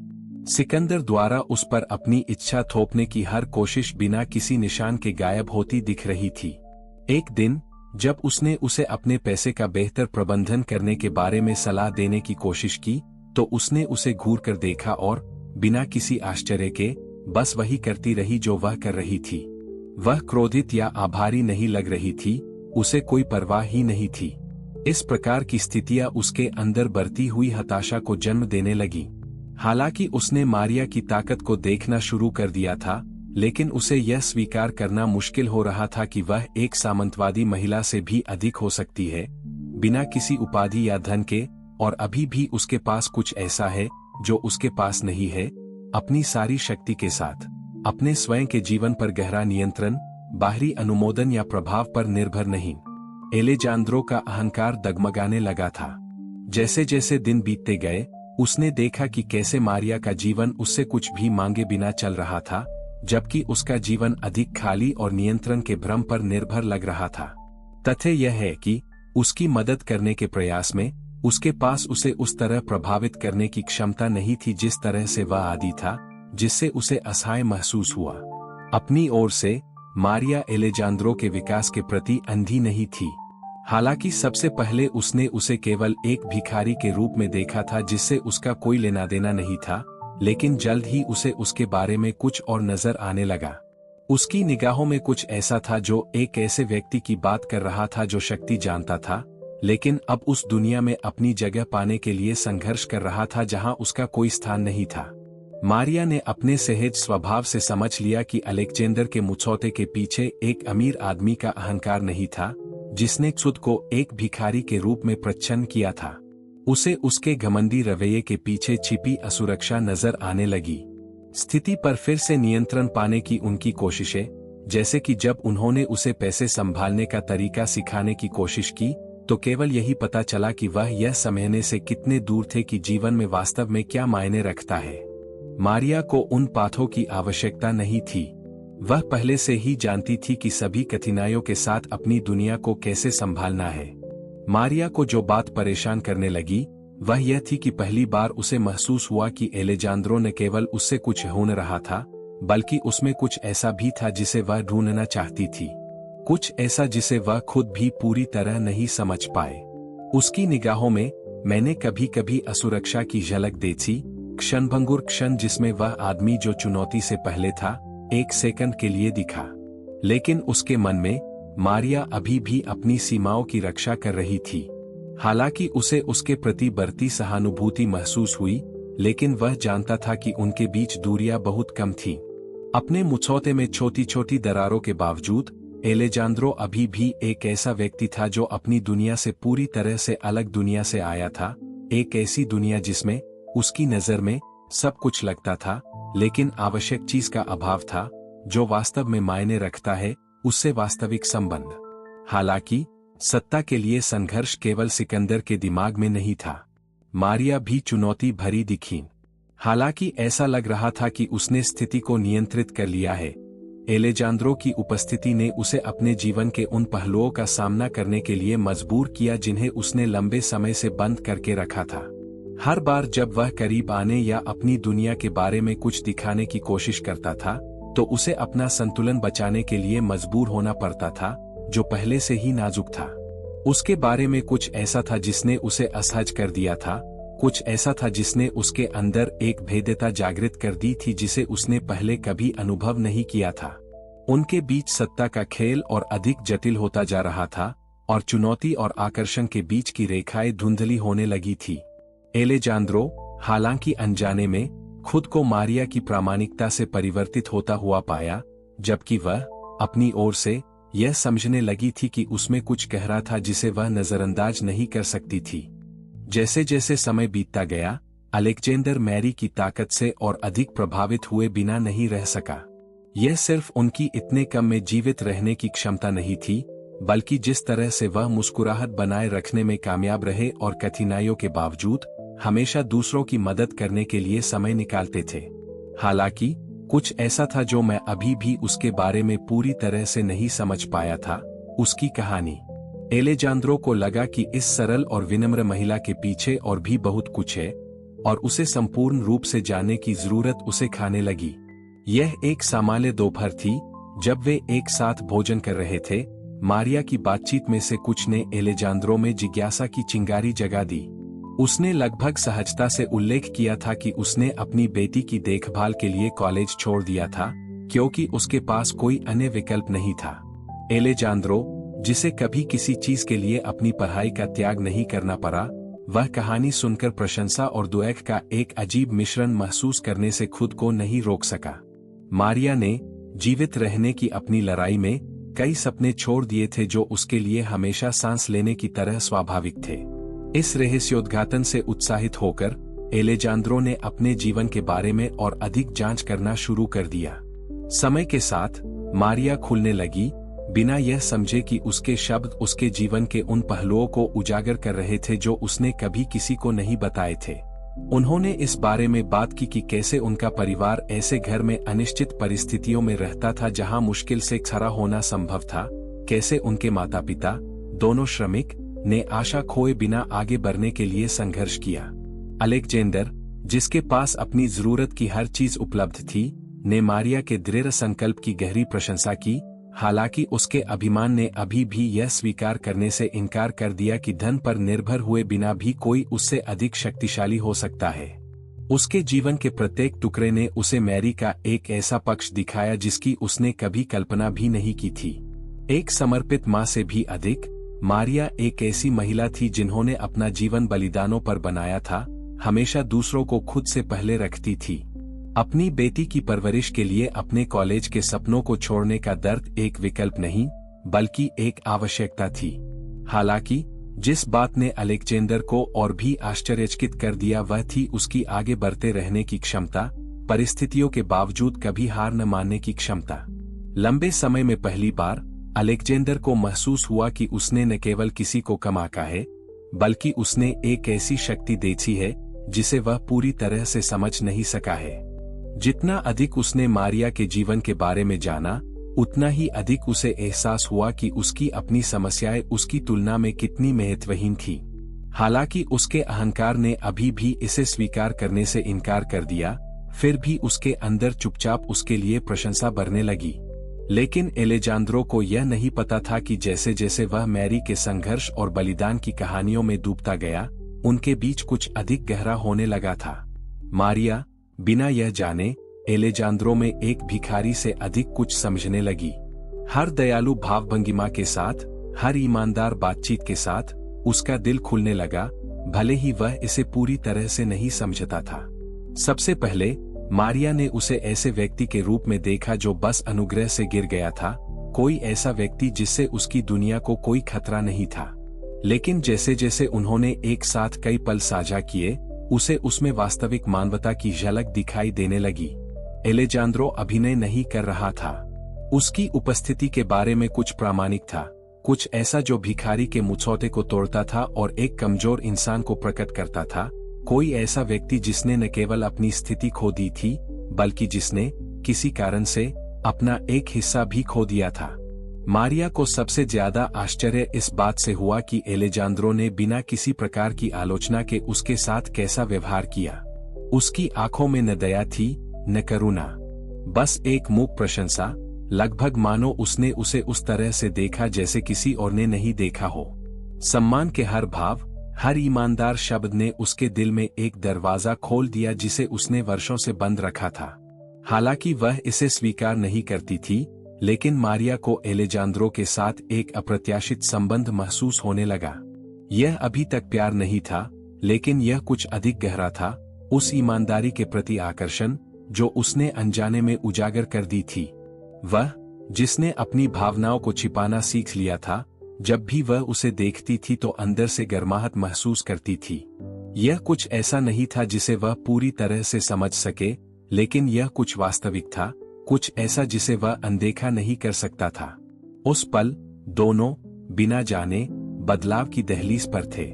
सिकंदर द्वारा उस पर अपनी इच्छा थोपने की हर कोशिश बिना किसी निशान के गायब होती दिख रही थी। एक दिन जब उसने उसे अपने पैसे का बेहतर प्रबंधन करने के बारे में सलाह देने की कोशिश की, तो उसने उसे घूर कर देखा और बिना किसी आश्चर्य के बस वही करती रही जो वह कर रही थी। वह क्रोधित या आभारी नहीं लग रही थी, उसे कोई परवाह ही नहीं थी। इस प्रकार की स्थितियां उसके अंदर बढ़ती हुई हताशा को जन्म देने लगी। हालांकि उसने मारिया की ताकत को देखना शुरू कर दिया था, लेकिन उसे यह स्वीकार करना मुश्किल हो रहा था कि वह एक सामंतवादी महिला से भी अधिक हो सकती है, बिना किसी उपाधि या धन के, और अभी भी उसके पास कुछ ऐसा है जो उसके पास नहीं है, अपनी सारी शक्ति के साथ, अपने स्वयं के जीवन पर गहरा नियंत्रण, बाहरी अनुमोदन या प्रभाव पर निर्भर नहीं। एलेजांद्रो का अहंकार डगमगाने लगा था। जैसे जैसे दिन बीतते गए, उसने देखा कि कैसे मारिया का जीवन उससे कुछ भी मांगे बिना चल रहा था, जबकि उसका जीवन अधिक खाली और नियंत्रण के भ्रम पर निर्भर लग रहा था। तथ्य यह है कि उसकी मदद करने के प्रयास में उसके पास उसे उस तरह प्रभावित करने की क्षमता नहीं थी जिस तरह से वह आदी था, जिससे उसे असहाय महसूस हुआ। अपनी ओर से मारिया एलेजांद्रो के विकास के प्रति अंधी नहीं थी। हालांकि सबसे पहले उसने उसे केवल एक भिखारी के रूप में देखा था जिससे उसका कोई लेना देना नहीं था, लेकिन जल्द ही उसे उसके बारे में कुछ और नजर आने लगा। उसकी निगाहों में कुछ ऐसा था जो एक ऐसे व्यक्ति की बात कर रहा था जो शक्ति जानता था, लेकिन अब उस दुनिया में अपनी जगह पाने के लिए संघर्ष कर रहा था जहां उसका कोई स्थान नहीं था। मारिया ने अपने सहज स्वभाव से समझ लिया कि अलेक्जेंडर के मुछौते के पीछे एक अमीर आदमी का अहंकार नहीं था, जिसने खुद को एक भिखारी के रूप में प्रच्छन्न किया था। उसे उसके घमंडी रवैये के पीछे छिपी असुरक्षा नजर आने लगी। स्थिति पर फिर से नियंत्रण पाने की उनकी कोशिशें, जैसे कि जब उन्होंने उसे पैसे संभालने का तरीका सिखाने की कोशिश की, तो केवल यही पता चला कि वह यह समझने से कितने दूर थे कि जीवन में वास्तव में क्या मायने रखता है। मारिया को उन पाठों की आवश्यकता नहीं थी। वह पहले से ही जानती थी कि सभी कठिनाइयों के साथ अपनी दुनिया को कैसे संभालना है। मारिया को जो बात परेशान करने लगी, वह यह थी कि पहली बार उसे महसूस हुआ कि एलेजांद्रो न केवल उससे कुछ ढूंढ रहा था, बल्कि उसमें कुछ ऐसा भी था जिसे वह ढूंढना चाहती थी, कुछ ऐसा जिसे वह खुद भी पूरी तरह नहीं समझ पाए। उसकी निगाहों में मैंने कभी कभी असुरक्षा की झलक देखी, क्षणभंगुर क्षण जिसमें वह आदमी जो चुनौती से पहले था, एक सेकंड के लिए दिखा। लेकिन उसके मन में मारिया अभी भी अपनी सीमाओं की रक्षा कर रही थी। हालांकि उसे उसके प्रति बढ़ती सहानुभूति महसूस हुई, लेकिन वह जानता था कि उनके बीच दूरियां बहुत कम थीं। अपने मुछौते में छोटी छोटी दरारों के बावजूद एलेजांद्रो अभी भी एक ऐसा व्यक्ति था जो अपनी दुनिया से पूरी तरह से अलग दुनिया से आया था, एक ऐसी दुनिया जिसमें उसकी नजर में सब कुछ लगता था, लेकिन आवश्यक चीज का अभाव था, जो वास्तव में मायने रखता है, उससे वास्तविक संबंध। हालांकि सत्ता के लिए संघर्ष केवल सिकंदर के दिमाग में नहीं था। मारिया भी चुनौती भरी दिखी। हालांकि ऐसा लग रहा था कि उसने स्थिति को नियंत्रित कर लिया है। एलेजांद्रो की उपस्थिति ने उसे अपने जीवन के उन पहलुओं का सामना करने के लिए मजबूर किया जिन्हें उसने लंबे समय से बंद करके रखा था। हर बार जब वह करीब आने या अपनी दुनिया के बारे में कुछ दिखाने की कोशिश करता था, तो उसे अपना संतुलन बचाने के लिए मजबूर होना पड़ता था, जो पहले से ही नाजुक था। उसके बारे में कुछ ऐसा था जिसने उसे असहज कर दिया था, कुछ ऐसा था जिसने उसके अंदर एक भेद्यता जागृत कर दी थी जिसे उसने पहले कभी अनुभव नहीं किया था। उनके बीच सत्ता का खेल और अधिक जटिल होता जा रहा था और चुनौती और आकर्षण के बीच की रेखाएं धुंधली होने लगी थी। एलेजांद्रो, हालांकि अनजाने में, खुद को मारिया की प्रामाणिकता से परिवर्तित होता हुआ पाया, जबकि वह अपनी ओर से यह समझने लगी थी कि उसमें कुछ गहरा था जिसे वह नजरअंदाज नहीं कर सकती थी। जैसे जैसे समय बीतता गया, अलेक्जेंडर मैरी की ताकत से और अधिक प्रभावित हुए बिना नहीं रह सका। यह सिर्फ उनकी इतने कम में जीवित रहने की क्षमता नहीं थी, बल्कि जिस तरह से वह मुस्कुराहट बनाए रखने में कामयाब रहे और कठिनाइयों के बावजूद हमेशा दूसरों की मदद करने के लिए समय निकालते थे। हालांकि कुछ ऐसा था जो मैं अभी भी उसके बारे में पूरी तरह से नहीं समझ पाया था, उसकी कहानी। एलेजांद्रो को लगा कि इस सरल और विनम्र महिला के पीछे और भी बहुत कुछ है और उसे संपूर्ण रूप से जानने की जरूरत उसे खाने लगी। यह एक सामान्य दोपहर थी जब वे एक साथ भोजन कर रहे थे। मारिया की बातचीत में से कुछ ने एलेजांद्रो में जिज्ञासा की चिंगारी जगा दी। उसने लगभग सहजता से उल्लेख किया था कि उसने अपनी बेटी की देखभाल के लिए कॉलेज छोड़ दिया था क्योंकि उसके पास कोई अन्य विकल्प नहीं था। एलेजांद्रो, जिसे कभी किसी चीज के लिए अपनी पढ़ाई का त्याग नहीं करना पड़ा, वह कहानी सुनकर प्रशंसा और दुख का एक अजीब मिश्रण महसूस करने से खुद को नहीं रोक सका। मारिया ने जीवित रहने की अपनी लड़ाई में कई सपने छोड़ दिए थे जो उसके लिए हमेशा सांस लेने की तरह स्वाभाविक थे। इस रहस्योद्घाटन से उत्साहित होकर एलेजांद्रो ने अपने जीवन के बारे में और अधिक जांच करना शुरू कर दिया। समय के साथ मारिया खुलने लगी, बिना यह समझे कि उसके शब्द उसके जीवन के उन पहलुओं को उजागर कर रहे थे जो उसने कभी किसी को नहीं बताए थे। उन्होंने इस बारे में बात की कि कैसे उनका परिवार ऐसे घर में अनिश्चित परिस्थितियों में रहता था जहां मुश्किल से खड़ा होना संभव था, कैसे उनके माता पिता, दोनों श्रमिक, ने आशा खोए बिना आगे बढ़ने के लिए संघर्ष किया। अलेक्जेंडर, जिसके पास अपनी जरूरत की हर चीज उपलब्ध थी, ने मारिया के दृढ़ संकल्प की गहरी प्रशंसा की, हालांकि उसके अभिमान ने अभी भी यह स्वीकार करने से इनकार कर दिया कि धन पर निर्भर हुए बिना भी कोई उससे अधिक शक्तिशाली हो सकता है। उसके जीवन के प्रत्येक टुकड़े ने उसे मैरी का एक ऐसा पक्ष दिखाया जिसकी उसने कभी कल्पना भी नहीं की थी। एक समर्पित माँ से भी अधिक, मारिया एक ऐसी महिला थी जिन्होंने अपना जीवन बलिदानों पर बनाया था, हमेशा दूसरों को खुद से पहले रखती थी। अपनी बेटी की परवरिश के लिए अपने कॉलेज के सपनों को छोड़ने का दर्द एक विकल्प नहीं, बल्कि एक आवश्यकता थी। हालांकि जिस बात ने अलेक्जेंडर को और भी आश्चर्यचकित कर दिया वह थी उसकी आगे बढ़ते रहने की क्षमता, परिस्थितियों के बावजूद कभी हार न मानने की क्षमता। लंबे समय में पहली बार अलेक्जेंडर को महसूस हुआ कि उसने न केवल किसी को कम आंका है, बल्कि उसने एक ऐसी शक्ति देखी है जिसे वह पूरी तरह से समझ नहीं सका है। जितना अधिक उसने मारिया के जीवन के बारे में जाना, उतना ही अधिक उसे एहसास हुआ कि उसकी अपनी समस्याएं उसकी तुलना में कितनी महत्वहीन थी। हालांकि उसके अहंकार ने अभी भी इसे स्वीकार करने से इनकार कर दिया, फिर भी उसके अंदर चुपचाप उसके लिए प्रशंसा बढ़ने लगी। लेकिन एलेजांद्रो को यह नहीं पता था कि जैसे जैसे वह मैरी के संघर्ष और बलिदान की कहानियों में डूबता गया, उनके बीच कुछ अधिक गहरा होने लगा था। मारिया, बिना यह जाने, एलेजांद्रो में एक भिखारी से अधिक कुछ समझने लगी। हर दयालु भावभंगिमा के साथ, हर ईमानदार बातचीत के साथ उसका दिल खुलने लगा, भले ही वह इसे पूरी तरह से नहीं समझता था। सबसे पहले मारिया ने उसे ऐसे व्यक्ति के रूप में देखा जो बस अनुग्रह से गिर गया था, कोई ऐसा व्यक्ति जिससे उसकी दुनिया को कोई खतरा नहीं था। लेकिन जैसे जैसे उन्होंने एक साथ कई पल साझा किए, उसे उसमें वास्तविक मानवता की झलक दिखाई देने लगी। एलेजांद्रो अभिनय नहीं कर रहा था। उसकी उपस्थिति के बारे में कुछ प्रामाणिक था, कुछ ऐसा जो भिखारी के मुछौते को तोड़ता था और एक कमजोर इंसान को प्रकट करता था, कोई ऐसा व्यक्ति जिसने न केवल अपनी स्थिति खो दी थी, बल्कि जिसने किसी कारण से अपना एक हिस्सा भी खो दिया था। मारिया को सबसे ज्यादा आश्चर्य इस बात से हुआ कि एलेजांद्रो ने बिना किसी प्रकार की आलोचना के उसके साथ कैसा व्यवहार किया। उसकी आंखों में न दया थी, न करुणा, बस एक मूक प्रशंसा, लगभग मानो उसने उसे उस तरह से देखा जैसे किसी और ने नहीं देखा हो। सम्मान के हर भाव, हर ईमानदार शब्द ने उसके दिल में एक दरवाजा खोल दिया जिसे उसने वर्षों से बंद रखा था। हालांकि वह इसे स्वीकार नहीं करती थी, लेकिन मारिया को एलेजांद्रो के साथ एक अप्रत्याशित संबंध महसूस होने लगा। यह अभी तक प्यार नहीं था, लेकिन यह कुछ अधिक गहरा था, उस ईमानदारी के प्रति आकर्षण जो उसने अनजाने में उजागर कर दी थी। वह जिसने अपनी भावनाओं को छिपाना सीख लिया था, जब भी वह उसे देखती थी तो अंदर से गर्माहट महसूस करती थी। यह कुछ ऐसा नहीं था जिसे वह पूरी तरह से समझ सके, लेकिन यह कुछ वास्तविक था, कुछ ऐसा जिसे वह अनदेखा नहीं कर सकता था। उस पल दोनों बिना जाने बदलाव की दहलीज पर थे।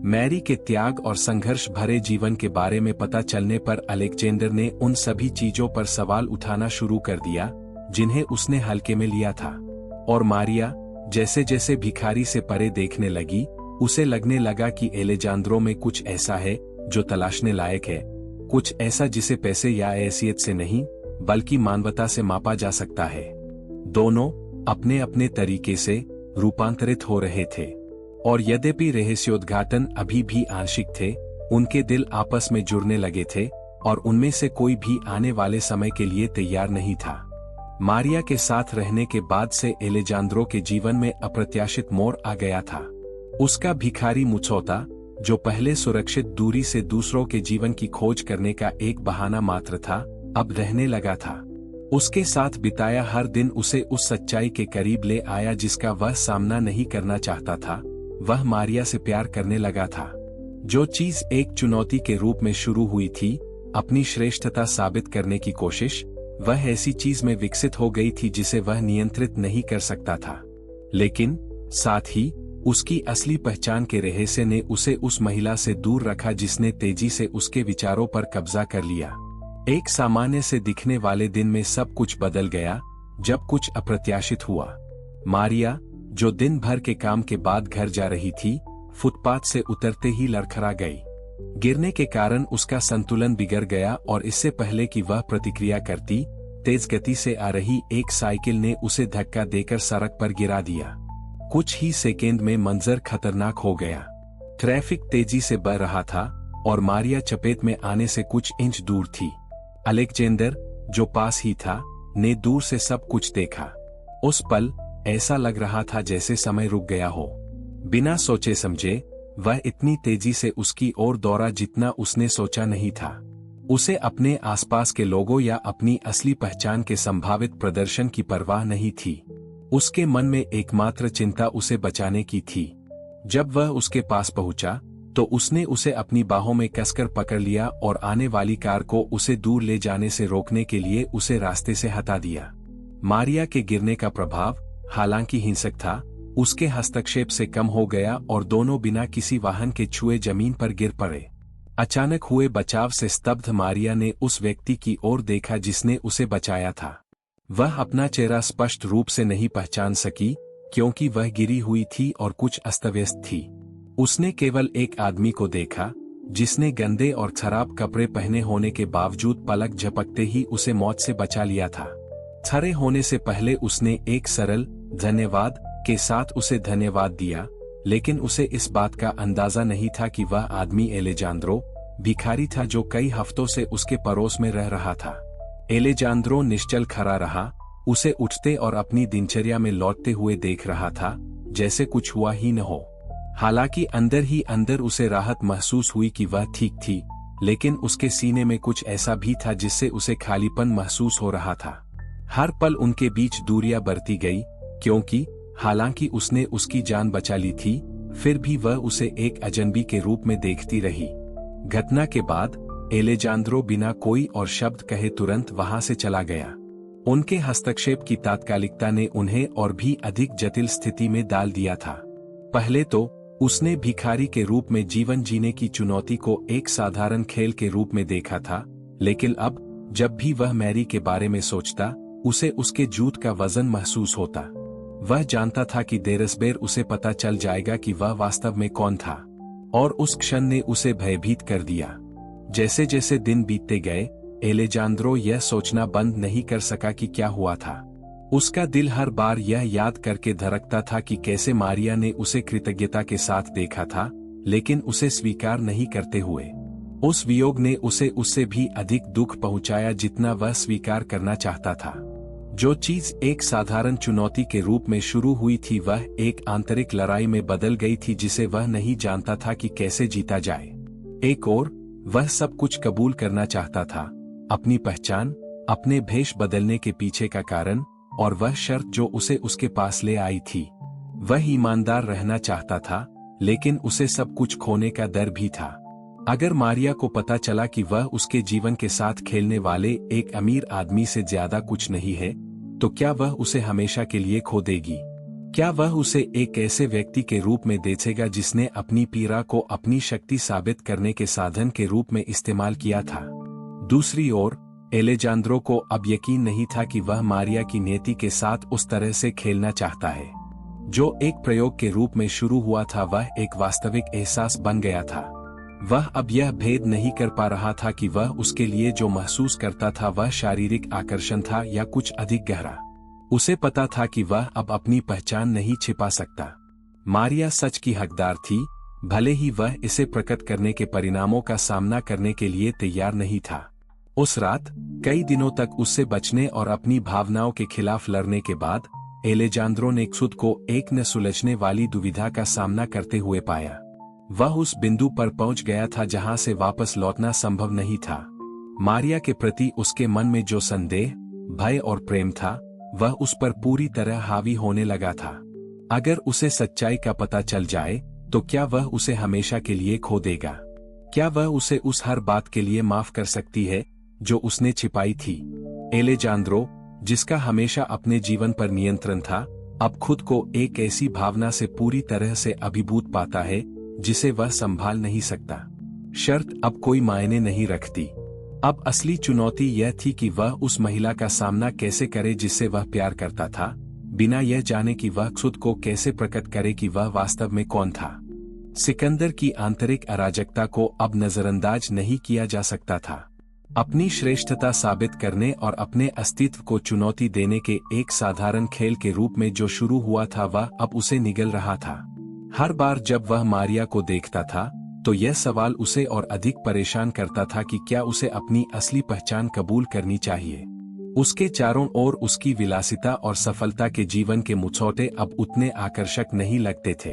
मैरी के त्याग और संघर्ष भरे जीवन के बारे में पता चलने पर अलेक्जेंडर ने उन सभी चीजों पर सवाल उठाना शुरू कर दिया जिन्हें उसने हल्के में लिया था। और मारिया जैसे जैसे भिखारी से परे देखने लगी, उसे लगने लगा कि एलेजांद्रो में कुछ ऐसा है जो तलाशने लायक है, कुछ ऐसा जिसे पैसे या हैसियत से नहीं बल्कि मानवता से मापा जा सकता है। दोनों अपने अपने तरीके से रूपांतरित हो रहे थे, और यद्यपि रहस्योद्घाटन अभी भी आंशिक थे, उनके दिल आपस में जुड़ने लगे थे और उनमें से कोई भी आने वाले समय के लिए तैयार नहीं था। मारिया के साथ रहने के बाद से एलेजांद्रो के जीवन में अप्रत्याशित मोड़ आ गया था। उसका भिखारी मुचौता, जो पहले सुरक्षित दूरी से दूसरों के जीवन की खोज करने का एक बहाना मात्र था, अब रहने लगा था। उसके साथ बिताया हर दिन उसे उस सच्चाई के करीब ले आया जिसका वह सामना नहीं करना चाहता था। वह मारिया से प्यार करने लगा था। जो चीज एक चुनौती के रूप में शुरू हुई थी, अपनी श्रेष्ठता साबित करने की कोशिश, वह ऐसी चीज में विकसित हो गई थी जिसे वह नियंत्रित नहीं कर सकता था। लेकिन साथ ही उसकी असली पहचान के रहस्य ने उसे उस महिला से दूर रखा जिसने तेजी से उसके विचारों पर कब्जा कर लिया। एक सामान्य से दिखने वाले दिन में सब कुछ बदल गया जब कुछ अप्रत्याशित हुआ। मारिया, जो दिन भर के काम के बाद घर जा रही थी, फुटपाथ से उतरते ही लड़खड़ा गई। गिरने के कारण उसका संतुलन बिगड़ गया और इससे पहले कि वह प्रतिक्रिया करती, तेज गति से आ रही एक साइकिल ने उसे धक्का देकर सड़क पर गिरा दिया। कुछ ही सेकेंड में मंजर खतरनाक हो गया। ट्रैफिक तेजी से बढ़ रहा था और मारिया चपेट में आने से कुछ इंच दूर थी। अलेक्जेंडर, जो पास ही था, ने दूर से सब कुछ देखा। उस पल ऐसा लग रहा था जैसे समय रुक गया हो। बिना सोचे समझे वह इतनी तेजी से उसकी ओर दौड़ा जितना उसने सोचा नहीं था। उसे अपने आसपास के लोगों या अपनी असली पहचान के संभावित प्रदर्शन की परवाह नहीं थी। उसके मन में एकमात्र चिंता उसे बचाने की थी। जब वह उसके पास पहुंचा, तो उसने उसे अपनी बाहों में कसकर पकड़ लिया और आने वाली कार को उसे दूर ले जाने से रोकने के लिए उसे रास्ते से हटा दिया। मारिया के गिरने का प्रभाव, हालांकि हिंसक था, उसके हस्तक्षेप से कम हो गया और दोनों बिना किसी वाहन के छुए जमीन पर गिर पड़े। अचानक हुए बचाव से स्तब्ध मारिया ने उस व्यक्ति की ओर देखा जिसने उसे बचाया था। वह अपना चेहरा स्पष्ट रूप से नहीं पहचान सकी, क्योंकि वह गिरी हुई थी और कुछ अस्तव्यस्त थी। उसने केवल एक आदमी को देखा, जिसने गंदे और खराब कपड़े पहने होने के बावजूद पलक झपकते ही उसे मौत से बचा लिया था। खड़े होने से पहले उसने एक सरल धन्यवाद के साथ उसे धन्यवाद दिया, लेकिन उसे इस बात का अंदाजा नहीं था कि वह आदमी एलेजांद्रो भिखारी था जो कई हफ्तों से उसके पड़ोस में रह रहा था। एलेजांद्रो निश्चल खड़ा रहा, उसे उठते और अपनी दिनचर्या में लौटते हुए देख रहा था, जैसे कुछ हुआ ही न हो। हालांकि अंदर ही अंदर उसे राहत महसूस हुई कि वह ठीक थी, लेकिन उसके सीने में कुछ ऐसा भी था जिससे उसे खालीपन महसूस हो रहा था। हर पल उनके बीच दूरियां बढ़ती गई, क्योंकि हालांकि उसने उसकी जान बचा ली थी, फिर भी वह उसे एक अजनबी के रूप में देखती रही। घटना के बाद एलेजांद्रो बिना कोई और शब्द कहे तुरंत वहां से चला गया। उनके हस्तक्षेप की तात्कालिकता ने उन्हें और भी अधिक जटिल स्थिति में डाल दिया था। पहले तो उसने भिखारी के रूप में जीवन जीने की चुनौती को एक साधारण खेल के रूप में देखा था, लेकिन अब जब भी वह मैरी के बारे में सोचता, उसे उसके झूठ का वजन महसूस होता। वह जानता था कि देरसबेर उसे पता चल जाएगा कि वह वास्तव में कौन था, और उस क्षण ने उसे भयभीत कर दिया। जैसे जैसे दिन बीतते गए, एलेजांद्रो यह सोचना बंद नहीं कर सका कि क्या हुआ था। उसका दिल हर बार यह याद करके धड़कता था कि कैसे मारिया ने उसे कृतज्ञता के साथ देखा था, लेकिन उसे स्वीकार नहीं करते हुए। उस वियोग ने उसे उससे भी अधिक दुख पहुंचाया जितना वह स्वीकार करना चाहता था। जो चीज एक साधारण चुनौती के रूप में शुरू हुई थी वह एक आंतरिक लड़ाई में बदल गई थी जिसे वह नहीं जानता था कि कैसे जीता जाए। एक और वह सब कुछ कबूल करना चाहता था, अपनी पहचान, अपने भेष बदलने के पीछे का कारण और वह शर्त जो उसे उसके पास ले आई थी। वह ईमानदार रहना चाहता था, लेकिन उसे सब कुछ खोने का डर भी था। अगर मारिया को पता चला कि वह उसके जीवन के साथ खेलने वाले एक अमीर आदमी से ज्यादा कुछ नहीं है, तो क्या वह उसे हमेशा के लिए खो देगी? क्या वह उसे एक ऐसे व्यक्ति के रूप में देखेगा जिसने अपनी पीड़ा को अपनी शक्ति साबित करने के साधन के रूप में इस्तेमाल किया था? दूसरी ओर एलेजांद्रो को अब यकीन नहीं था कि वह मारिया की नियति के साथ उस तरह से खेलना चाहता है। जो एक प्रयोग के रूप में शुरू हुआ था वह एक वास्तविक एहसास बन गया था। वह अब यह भेद नहीं कर पा रहा था कि वह उसके लिए जो महसूस करता था वह शारीरिक आकर्षण था या कुछ अधिक गहरा। उसे पता था कि वह अब अपनी पहचान नहीं छिपा सकता। मारिया सच की हकदार थी, भले ही वह इसे प्रकट करने के परिणामों का सामना करने के लिए तैयार नहीं था। उस रात कई दिनों तक उससे बचने और अपनी भावनाओं के खिलाफ लड़ने के बाद एलेजांद्रो ने खुद को एक न सुलझने वाली दुविधा का सामना करते हुए पाया। वह उस बिंदु पर पहुंच गया था जहां से वापस लौटना संभव नहीं था। मारिया के प्रति उसके मन में जो संदेह, भय और प्रेम था वह उस पर पूरी तरह हावी होने लगा था। अगर उसे सच्चाई का पता चल जाए तो क्या वह उसे हमेशा के लिए खो देगा? क्या वह उसे उस हर बात के लिए माफ कर सकती है जो उसने छिपाई थी? एलेजांद्रो, जिसका हमेशा अपने जीवन पर नियंत्रण था, अब खुद को एक ऐसी भावना से पूरी तरह से अभिभूत पाता है जिसे वह संभाल नहीं सकता। शर्त अब कोई मायने नहीं रखती। अब असली चुनौती यह थी कि वह उस महिला का सामना कैसे करे जिससे वह प्यार करता था, बिना यह जाने कि वह खुद को कैसे प्रकट करे कि वह वास्तव में कौन था। सिकंदर की आंतरिक अराजकता को अब नजरअंदाज नहीं किया जा सकता था। अपनी श्रेष्ठता साबित करने और अपने अस्तित्व को चुनौती देने के एक साधारण खेल के रूप में जो शुरू हुआ था वह अब उसे निगल रहा था। हर बार जब वह मारिया को देखता था तो यह सवाल उसे और अधिक परेशान करता था कि क्या उसे अपनी असली पहचान कबूल करनी चाहिए। उसके चारों ओर उसकी विलासिता और सफलता के जीवन के मुछौटे अब उतने आकर्षक नहीं लगते थे।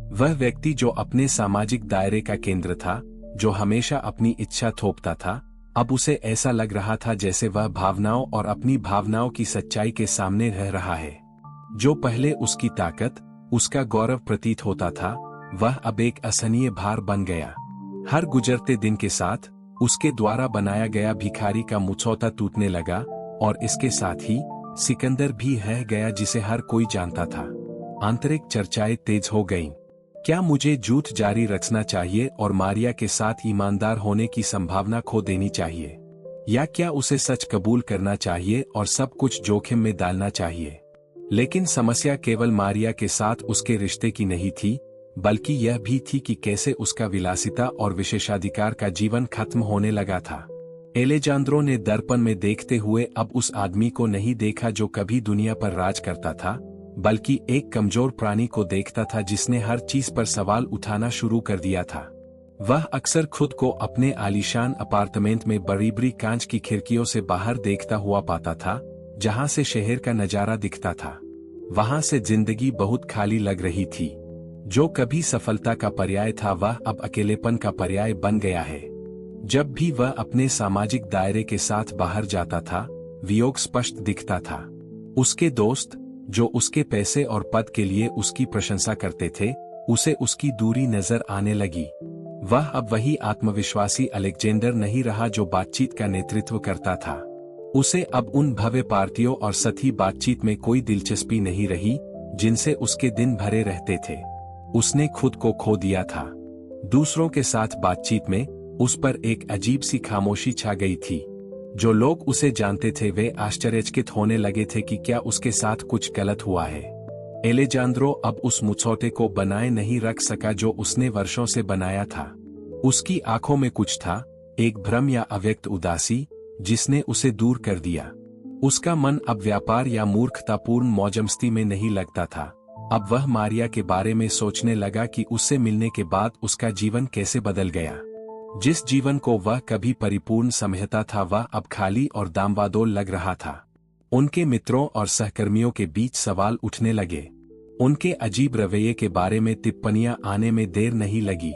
वह व्यक्ति जो अपने सामाजिक दायरे का केंद्र था, जो हमेशा अपनी इच्छा थोपता था, अब उसे ऐसा लग रहा था जैसे वह भावनाओं और अपनी भावनाओं की सच्चाई के सामने रह रहा है। जो पहले उसकी ताकत, उसका गौरव प्रतीत होता था, वह अब एक असहनीय भार बन गया। हर गुजरते दिन के साथ उसके द्वारा बनाया गया भिखारी का मुछौता टूटने लगा और इसके साथ ही सिकंदर भी रह गया जिसे हर कोई जानता था। आंतरिक चर्चाएं तेज हो गईं। क्या मुझे झूठ जारी रखना चाहिए और मारिया के साथ ईमानदार होने की संभावना खो देनी चाहिए, या क्या उसे सच कबूल करना चाहिए और सब कुछ जोखिम में डालना चाहिए? लेकिन समस्या केवल मारिया के साथ उसके रिश्ते की नहीं थी, बल्कि यह भी थी कि कैसे उसका विलासिता और विशेषाधिकार का जीवन खत्म होने लगा था। एलेजांद्रो ने दर्पण में देखते हुए अब उस आदमी को नहीं देखा जो कभी दुनिया पर राज करता था, बल्कि एक कमजोर प्राणी को देखता था जिसने हर चीज पर सवाल उठाना शुरू कर दिया था। वह अक्सर खुद को अपने आलीशान अपार्टमेंट में बड़ी-बड़ी कांच की खिड़कियों से बाहर देखता हुआ पाता था, जहां से शहर का नजारा दिखता था। वहां से जिंदगी बहुत खाली लग रही थी। जो कभी सफलता का पर्याय था वह अब अकेलेपन का पर्याय बन गया है। जब भी वह अपने सामाजिक दायरे के साथ बाहर जाता था, वियोग स्पष्ट दिखता था। उसके दोस्त, जो उसके पैसे और पद के लिए उसकी प्रशंसा करते थे, उसे उसकी दूरी नजर आने लगी। वह अब वही आत्मविश्वासी अलेक्जेंडर नहीं रहा जो बातचीत का नेतृत्व करता था। उसे अब उन भव्य पार्टियों और सतही बातचीत में कोई दिलचस्पी नहीं रही जिनसे उसके दिन भरे रहते थे। उसने खुद को खो दिया था। दूसरों के साथ बातचीत में उस पर एक अजीब सी खामोशी छा गई थी। जो लोग उसे जानते थे वे आश्चर्यचकित होने लगे थे कि क्या उसके साथ कुछ गलत हुआ है। एलेजांद्रो अब उस मुछौटे को बनाए नहीं रख सका जो उसने वर्षों से बनाया था। उसकी आंखों में कुछ था, एक भ्रम या अव्यक्त उदासी, जिसने उसे दूर कर दिया। उसका मन अब व्यापार या मूर्खतापूर्ण मौजमस्ती में नहीं लगता था। अब वह मारिया के बारे में सोचने लगा कि उससे मिलने के बाद उसका जीवन कैसे बदल गया। जिस जीवन को वह कभी परिपूर्ण समझता था वह अब खाली और दामबादोल लग रहा था। उनके मित्रों और सहकर्मियों के बीच सवाल उठने लगे। उनके अजीब रवैये के बारे में टिप्पणियां आने में देर नहीं लगी।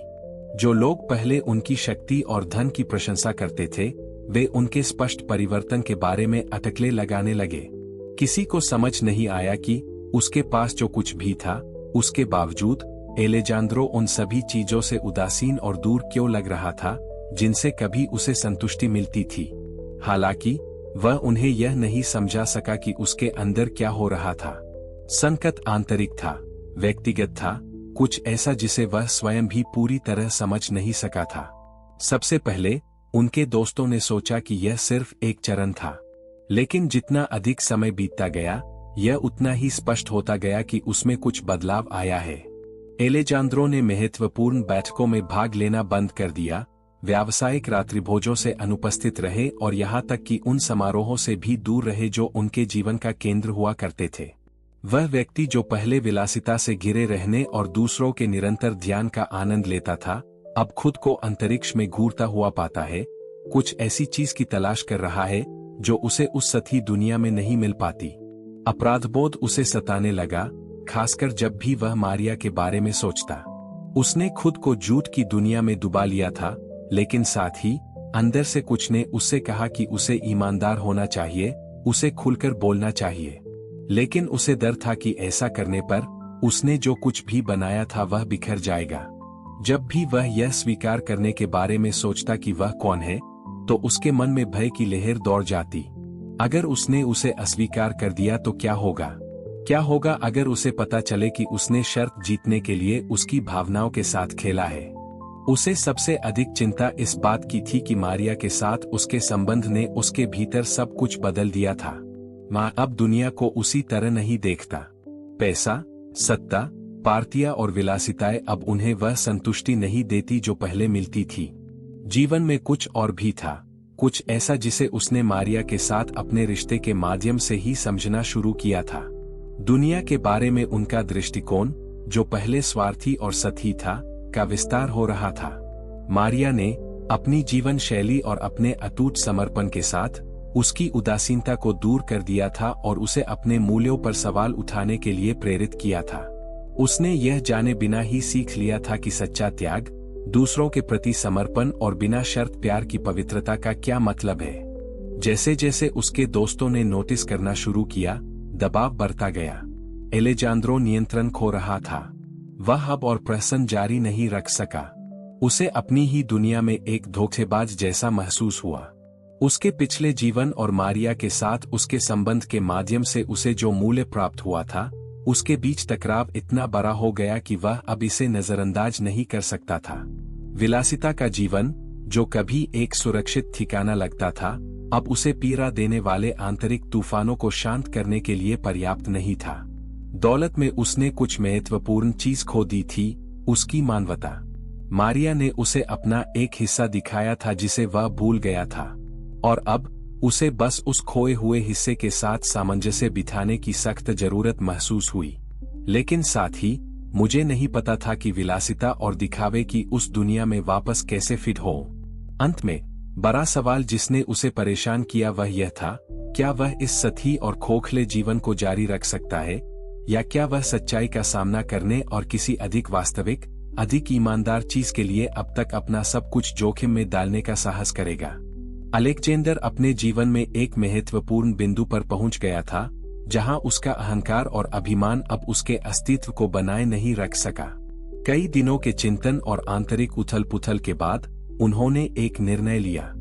जो लोग पहले उनकी शक्ति और धन की प्रशंसा करते थे, वे उनके स्पष्ट परिवर्तन के बारे में अटकलें लगाने लगे। किसी को समझ नहीं आया कि उसके पास जो कुछ भी था, उसके बावजूद एलेजांद्रो उन सभी चीजों से उदासीन और दूर क्यों लग रहा था जिनसे कभी उसे संतुष्टि मिलती थी। हालांकि वह उन्हें यह नहीं समझा सका कि उसके अंदर क्या हो रहा था। संकट आंतरिक था, व्यक्तिगत था, कुछ ऐसा जिसे वह स्वयं भी पूरी तरह समझ नहीं सका था। सबसे पहले उनके दोस्तों ने सोचा कि यह सिर्फ एक चरण था, लेकिन जितना अधिक समय बीतता गया यह उतना ही स्पष्ट होता गया कि उसमें कुछ बदलाव आया है। एलेजांद्रो ने महत्वपूर्ण बैठकों में भाग लेना बंद कर दिया, व्यावसायिक रात्रिभोजों से अनुपस्थित रहे और यहाँ तक कि उन समारोहों से भी दूर रहे जो उनके जीवन का केंद्र हुआ करते थे। वह व्यक्ति जो पहले विलासिता से घिरे रहने और दूसरों के निरंतर ध्यान का आनंद लेता था, अब खुद को अंतरिक्ष में घूरता हुआ पाता है, कुछ ऐसी चीज की तलाश कर रहा है जो उसे उस सतही दुनिया में नहीं मिल पाती। अपराधबोध उसे सताने लगा, खासकर जब भी वह मारिया के बारे में सोचता। उसने खुद को झूठ की दुनिया में डुबा लिया था, लेकिन साथ ही अंदर से कुछ ने उससे कहा कि उसे ईमानदार होना चाहिए, उसे खुलकर बोलना चाहिए। लेकिन उसे डर था कि ऐसा करने पर उसने जो कुछ भी बनाया था वह बिखर जाएगा। जब भी वह यह स्वीकार करने के बारे में सोचता कि वह कौन है, तो उसके मन में भय की लहर दौड़ जाती। अगर उसने उसे अस्वीकार कर दिया तो क्या होगा? क्या होगा अगर उसे पता चले कि उसने शर्त जीतने के लिए उसकी भावनाओं के साथ खेला है? उसे सबसे अधिक चिंता इस बात की थी कि मारिया के साथ उसके संबंध ने उसके भीतर सब कुछ बदल दिया था। माँ अब दुनिया को उसी तरह नहीं देखता। पैसा, सत्ता, पार्टियां और विलासिताएं अब उन्हें वह संतुष्टि नहीं देती जो पहले मिलती थी। जीवन में कुछ और भी था, कुछ ऐसा जिसे उसने मारिया के साथ अपने रिश्ते के माध्यम से ही समझना शुरू किया था। दुनिया के बारे में उनका दृष्टिकोण, जो पहले स्वार्थी और सतही था, का विस्तार हो रहा था। मारिया ने अपनी जीवन शैली और अपने अटूट समर्पण के साथ उसकी उदासीनता को दूर कर दिया था और उसे अपने मूल्यों पर सवाल उठाने के लिए प्रेरित किया था। उसने यह जाने बिना ही सीख लिया था कि सच्चा त्याग, दूसरों के प्रति समर्पण और बिना शर्त प्यार की पवित्रता का क्या मतलब है। जैसे जैसे उसके दोस्तों ने नोटिस करना शुरू किया, दबाव बढ़ता गया। एलेजांद्रो नियंत्रण खो रहा था। वह अब और प्रहसन जारी नहीं रख सका। उसे अपनी ही दुनिया में एक धोखेबाज जैसा महसूस हुआ। उसके पिछले जीवन और मारिया के साथ उसके संबंध के माध्यम से उसे जो मूल्य प्राप्त हुआ था, उसके बीच टकराव इतना बड़ा हो गया कि वह अब इसे नजरअंदाज नहीं कर सकता था। विलासिता का जीवन, जो कभी एक सुरक्षित ठिकाना लगता था, अब उसे पीड़ा देने वाले आंतरिक तूफानों को शांत करने के लिए पर्याप्त नहीं था। दौलत में उसने कुछ महत्वपूर्ण चीज खो दी थी, उसकी मानवता। मारिया ने उसे अपना एक हिस्सा दिखाया था जिसे वह भूल गया था, और अब उसे बस उस खोए हुए हिस्से के साथ सामंजस्य बिठाने की सख्त जरूरत महसूस हुई। लेकिन साथ ही मुझे नहीं पता था कि विलासिता और दिखावे की उस दुनिया में वापस कैसे फिट हो। अंत में बड़ा सवाल जिसने उसे परेशान किया वह यह था, क्या वह इस सतही और खोखले जीवन को जारी रख सकता है, या क्या वह सच्चाई का सामना करने और किसी अधिक वास्तविक, अधिक ईमानदार चीज के लिए अब तक अपना सब कुछ जोखिम में डालने का साहस करेगा। अलेक्जेंडर अपने जीवन में एक महत्वपूर्ण बिंदु पर पहुंच गया था, जहां उसका अहंकार और अभिमान अब उसके अस्तित्व को बनाए नहीं रख सका। कई दिनों के चिंतन और आंतरिक उथल-पुथल के बाद उन्होंने एक निर्णय लिया।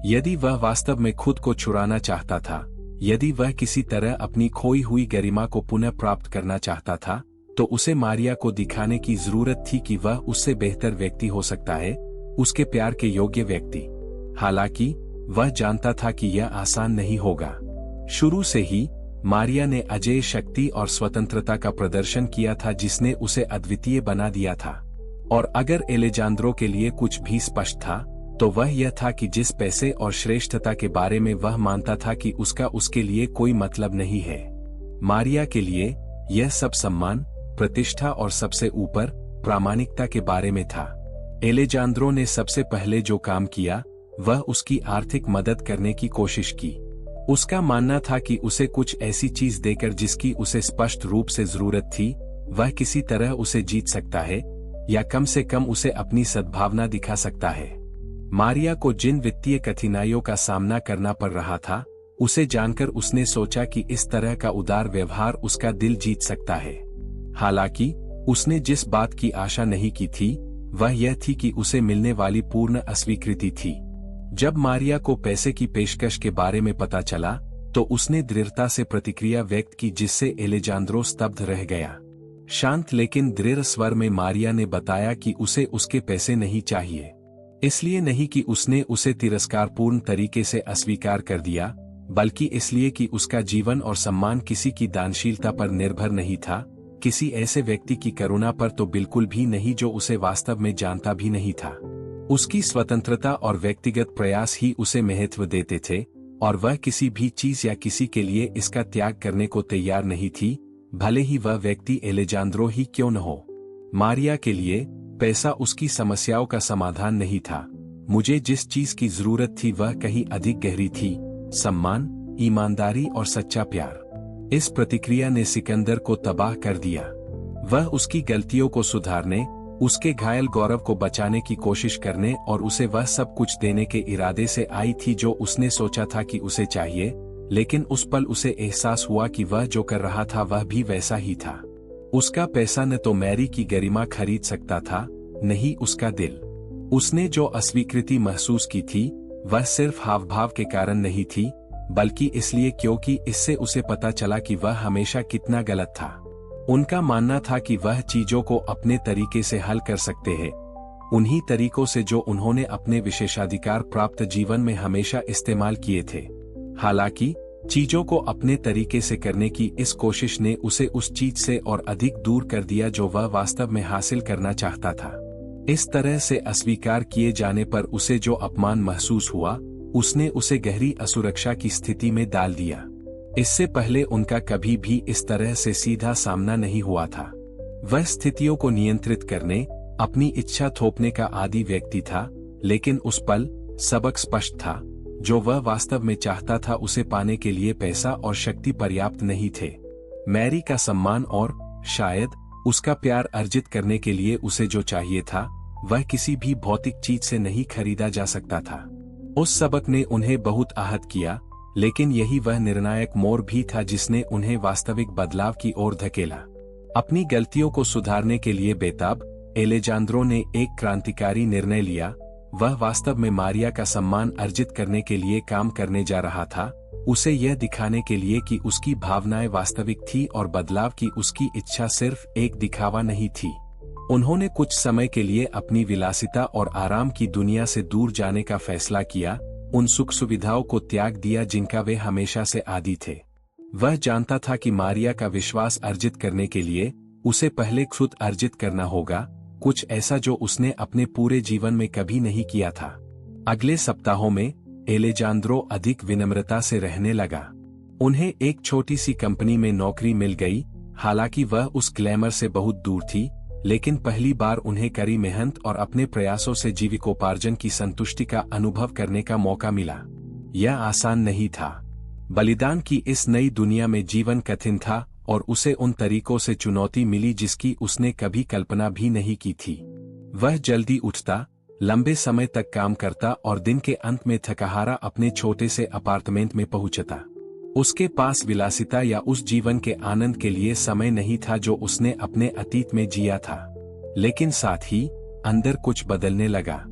यदि वह वास्तव में खुद को छुड़ाना चाहता था, यदि वह किसी तरह अपनी खोई हुई गरिमा को पुनः प्राप्त करना चाहता था, तो उसे मारिया को दिखाने की जरूरत थी कि वह उससे बेहतर व्यक्ति हो सकता है, उसके प्यार के योग्य व्यक्ति। हालांकि वह जानता था कि यह आसान नहीं होगा। शुरू से ही मारिया ने अजेय शक्ति और स्वतंत्रता का प्रदर्शन किया था जिसने उसे अद्वितीय बना दिया था। और अगर एलेजांद्रो के लिए कुछ भी स्पष्ट था, तो वह यह था कि जिस पैसे और श्रेष्ठता के बारे में वह मानता था कि उसका उसके लिए कोई मतलब नहीं है, मारिया के लिए यह सब सम्मान, प्रतिष्ठा और सबसे ऊपर प्रामाणिकता के बारे में था। एलेजांद्रो ने सबसे पहले जो काम किया वह उसकी आर्थिक मदद करने की कोशिश की। उसका मानना था कि उसे कुछ ऐसी चीज देकर जिसकी उसे स्पष्ट रूप से जरूरत थी, वह किसी तरह उसे जीत सकता है या कम से कम उसे अपनी सद्भावना दिखा सकता है। मारिया को जिन वित्तीय कठिनाइयों का सामना करना पड़ रहा था, उसे जानकर उसने सोचा कि इस तरह का उदार व्यवहार उसका दिल जीत सकता है। हालांकि उसने जिस बात की आशा नहीं की थी वह यह थी कि उसे मिलने वाली पूर्ण अस्वीकृति थी। जब मारिया को पैसे की पेशकश के बारे में पता चला तो उसने दृढ़ता से प्रतिक्रिया व्यक्त की, जिससे एलेजांद्रो स्तब्ध रह गया। शांत लेकिन दृढ़ स्वर में मारिया ने बताया कि उसे उसके पैसे नहीं चाहिए। इसलिए नहीं कि उसने उसे तिरस्कारपूर्ण तरीके से अस्वीकार कर दिया, बल्कि इसलिए कि उसका जीवन और सम्मान किसी की दानशीलता पर निर्भर नहीं था, किसी ऐसे व्यक्ति की करुणा पर तो बिल्कुल भी नहीं जो उसे वास्तव में जानता भी नहीं था। उसकी स्वतंत्रता और व्यक्तिगत प्रयास ही उसे महत्व देते थे और वह किसी भी चीज या किसी के लिए इसका त्याग करने को तैयार नहीं थी, भले ही वह व्यक्ति एलेजांद्रो ही क्यों न हो। मारिया के लिए पैसा उसकी समस्याओं का समाधान नहीं था। मुझे जिस चीज की जरूरत थी वह कहीं अधिक गहरी थी, सम्मान, ईमानदारी और सच्चा प्यार। इस प्रतिक्रिया ने सिकंदर को तबाह कर दिया। वह उसकी गलतियों को सुधारने, उसके घायल गौरव को बचाने की कोशिश करने और उसे वह सब कुछ देने के इरादे से आई थी जो उसने सोचा था कि उसे चाहिए, लेकिन उस पल उसे एहसास हुआ कि वह जो कर रहा था वह भी वैसा ही था। उसका पैसा न तो मैरी की गरिमा खरीद सकता था, न ही उसका दिल। उसने जो अस्वीकृति महसूस की थी वह सिर्फ हावभाव के कारण नहीं थी, बल्कि इसलिए क्योंकि इससे उसे पता चला कि वह हमेशा कितना गलत था। उनका मानना था कि वह चीजों को अपने तरीके से हल कर सकते हैं, उन्हीं तरीकों से जो उन्होंने अपने विशेषाधिकार प्राप्त जीवन में हमेशा इस्तेमाल किए थे। हालांकि चीजों को अपने तरीके से करने की इस कोशिश ने उसे उस चीज से और अधिक दूर कर दिया जो वह वास्तव में हासिल करना चाहता था। इस तरह से अस्वीकार किए जाने पर उसे जो अपमान महसूस हुआ, उसने उसे गहरी असुरक्षा की स्थिति में डाल दिया। इससे पहले उनका कभी भी इस तरह से सीधा सामना नहीं हुआ था। वह स्थितियों को नियंत्रित करने, अपनी इच्छा थोपने का आदी व्यक्ति था, लेकिन उस पल सबक स्पष्ट था। जो वह वास्तव में चाहता था उसे पाने के लिए पैसा और शक्ति पर्याप्त नहीं थे। मैरी का सम्मान और शायद उसका प्यार अर्जित करने के लिए उसे जो चाहिए था वह किसी भी भौतिक चीज से नहीं खरीदा जा सकता था। उस सबक ने उन्हें बहुत आहत किया, लेकिन यही वह निर्णायक मोड़ भी था जिसने उन्हें वास्तविक बदलाव की ओर धकेला। अपनी गलतियों को सुधारने के लिए बेताब, एलेजांद्रो ने एक क्रांतिकारी निर्णय लिया। वह वास्तव में मारिया का सम्मान अर्जित करने के लिए काम करने जा रहा था, उसे यह दिखाने के लिए कि उसकी भावनाएं वास्तविक थी और बदलाव की उसकी इच्छा सिर्फ एक दिखावा नहीं थी। उन्होंने कुछ समय के लिए अपनी विलासिता और आराम की दुनिया से दूर जाने का फैसला किया, उन सुख सुविधाओं को त्याग दिया जिनका वे हमेशा से आदी थे। वह जानता था कि मारिया का विश्वास अर्जित करने के लिए उसे पहले खुद अर्जित करना होगा, कुछ ऐसा जो उसने अपने पूरे जीवन में कभी नहीं किया था। अगले सप्ताहों में एलेजांद्रो अधिक विनम्रता से रहने लगा। उन्हें एक छोटी सी कंपनी में नौकरी मिल गई। हालांकि वह उस ग्लैमर से बहुत दूर थी, लेकिन पहली बार उन्हें कड़ी मेहनत और अपने प्रयासों से जीविकोपार्जन की संतुष्टि का अनुभव करने का मौका मिला। यह आसान नहीं था। बलिदान की इस नई दुनिया में जीवन कठिन था और उसे उन तरीकों से चुनौती मिली जिसकी उसने कभी कल्पना भी नहीं की थी। वह जल्दी उठता, लंबे समय तक काम करता और दिन के अंत में थकाहारा अपने छोटे से अपार्टमेंट में पहुंचता। उसके पास विलासिता या उस जीवन के आनंद के लिए समय नहीं था जो उसने अपने अतीत में जिया था। लेकिन साथ ही अंदर कुछ बदलने लगा।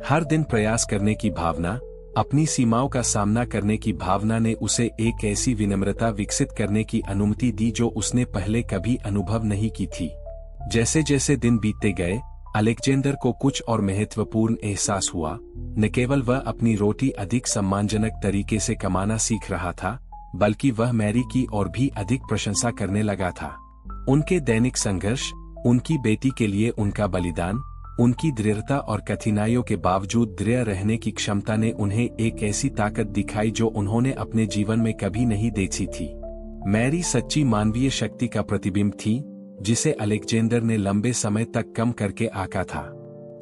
हर दिन प्रयास करने की भावना, अपनी सीमाओं का सामना करने की भावना ने उसे एक ऐसी विनम्रता विकसित करने की अनुमति दी जो उसने पहले कभी अनुभव नहीं की थी। जैसे जैसे दिन बीतते गए, अलेक्जेंडर को कुछ और महत्वपूर्ण एहसास हुआ। न केवल वह अपनी रोटी अधिक सम्मानजनक तरीके से कमाना सीख रहा था, बल्कि वह मैरी की और भी अधिक प्रशंसा करने लगा था। उनके दैनिक संघर्ष, उनकी बेटी के लिए उनका बलिदान, उनकी दृढ़ता और कठिनाइयों के बावजूद दृढ़ रहने की क्षमता ने उन्हें एक ऐसी ताकत दिखाई जो उन्होंने अपने जीवन में कभी नहीं देखी थी। मैरी सच्ची मानवीय शक्ति का प्रतिबिंब थी, जिसे अलेक्जेंडर ने लंबे समय तक कम करके आंका था।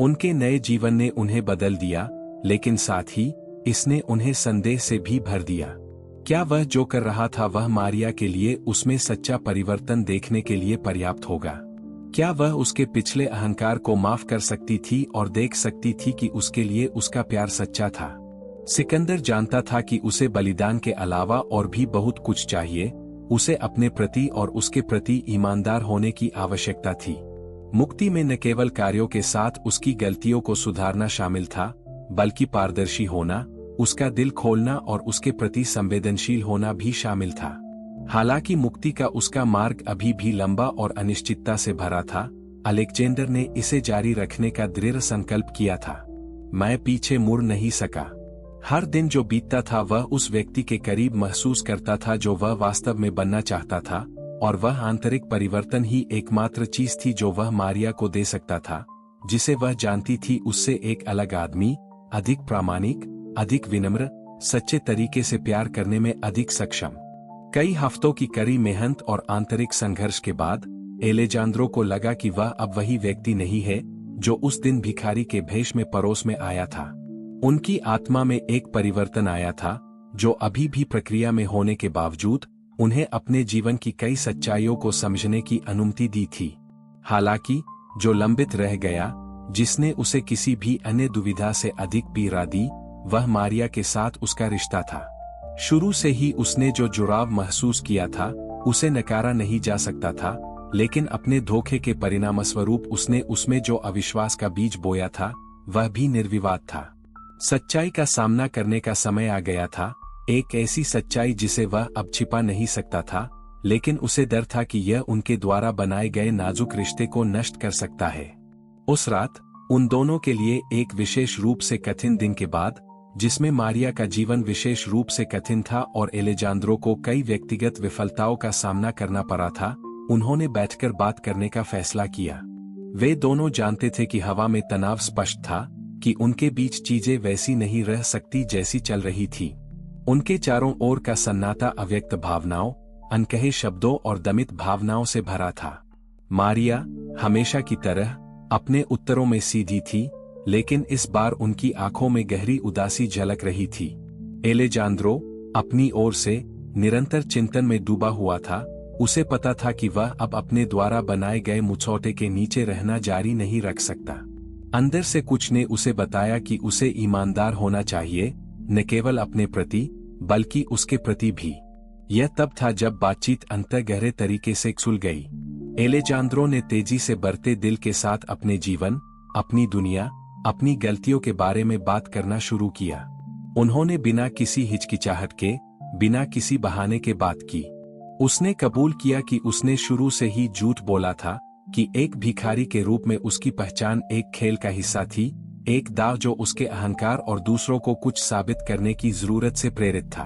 उनके नए जीवन ने उन्हें बदल दिया, लेकिन साथ ही इसने उन्हें संदेह से भी भर दिया। क्या वह जो कर रहा था वह मारिया के लिए उसमें सच्चा परिवर्तन देखने के लिए पर्याप्त होगा? क्या वह उसके पिछले अहंकार को माफ कर सकती थी और देख सकती थी कि उसके लिए उसका प्यार सच्चा था? सिकंदर जानता था कि उसे बलिदान के अलावा और भी बहुत कुछ चाहिए। उसे अपने प्रति और उसके प्रति ईमानदार होने की आवश्यकता थी। मुक्ति में न केवल कार्यों के साथ उसकी गलतियों को सुधारना शामिल था, बल्कि पारदर्शी होना, उसका दिल खोलना और उसके प्रति संवेदनशील होना भी शामिल था। हालांकि मुक्ति का उसका मार्ग अभी भी लंबा और अनिश्चितता से भरा था, अलेक्जेंडर ने इसे जारी रखने का दृढ़ संकल्प किया था। मैं पीछे मुड़ नहीं सका। हर दिन जो बीतता था वह उस व्यक्ति के करीब महसूस करता था जो वह वास्तव में बनना चाहता था, और वह आंतरिक परिवर्तन ही एकमात्र चीज थी जो वह मारिया को दे सकता था, जिसे वह जानती थी उससे एक अलग आदमी, अधिक प्रामाणिक, अधिक विनम्र, सच्चे तरीके से प्यार करने में अधिक सक्षम। कई हफ्तों की कड़ी मेहनत और आंतरिक संघर्ष के बाद एलेजांद्रो को लगा कि वह अब वही व्यक्ति नहीं है जो उस दिन भिखारी के भेष में परोस में आया था। उनकी आत्मा में एक परिवर्तन आया था जो अभी भी प्रक्रिया में होने के बावजूद उन्हें अपने जीवन की कई सच्चाइयों को समझने की अनुमति दी थी। हालांकि जो लंबित रह गया, जिसने उसे किसी भी अन्य दुविधा से अधिक पीड़ा दी, वह मारिया के साथ उसका रिश्ता था। शुरू से ही उसने जो जुड़ाव महसूस किया था उसे नकारा नहीं जा सकता था, लेकिन अपने धोखे के परिणामस्वरूप उसने उसमें जो अविश्वास का बीज बोया था वह भी निर्विवाद था। सच्चाई का सामना करने का समय आ गया था, एक ऐसी सच्चाई जिसे वह अब छिपा नहीं सकता था, लेकिन उसे डर था कि यह उनके द्वारा बनाए गए नाजुक रिश्ते को नष्ट कर सकता है। उस रात उन दोनों के लिए एक विशेष रूप से कठिन दिन के बाद, जिसमें मारिया का जीवन विशेष रूप से कठिन था और एलेजांद्रो को कई व्यक्तिगत विफलताओं का सामना करना पड़ा था, उन्होंने बैठकर बात करने का फैसला किया। वे दोनों जानते थे कि हवा में तनाव स्पष्ट था, कि उनके बीच चीजें वैसी नहीं रह सकती जैसी चल रही थी। उनके चारों ओर का सन्नाटा अव्यक्त भावनाओं, अनकहे शब्दों और दमित भावनाओं से भरा था। मारिया हमेशा की तरह अपने उत्तरों में सीधी थी, लेकिन इस बार उनकी आंखों में गहरी उदासी झलक रही थी। एलेजांद्रो अपनी ओर से निरंतर चिंतन में डूबा हुआ था। उसे पता था कि वह अब अपने द्वारा बनाए गए मुछौटे के नीचे रहना जारी नहीं रख सकता। अंदर से कुछ ने उसे बताया कि उसे ईमानदार होना चाहिए, न केवल अपने प्रति बल्कि उसके प्रति भी। यह तब था जब बातचीत अंतर गहरे तरीके से सुलझ गई। एलेजांद्रो ने तेजी से बढ़ते दिल के साथ अपने जीवन, अपनी दुनिया, अपनी गलतियों के बारे में बात करना शुरू किया। उन्होंने बिना किसी हिचकिचाहट के, बिना किसी बहाने के बात की। उसने कबूल किया कि उसने शुरू से ही झूठ बोला था, कि एक भिखारी के रूप में उसकी पहचान एक खेल का हिस्सा थी, एक दाव जो उसके अहंकार और दूसरों को कुछ साबित करने की जरूरत से प्रेरित था।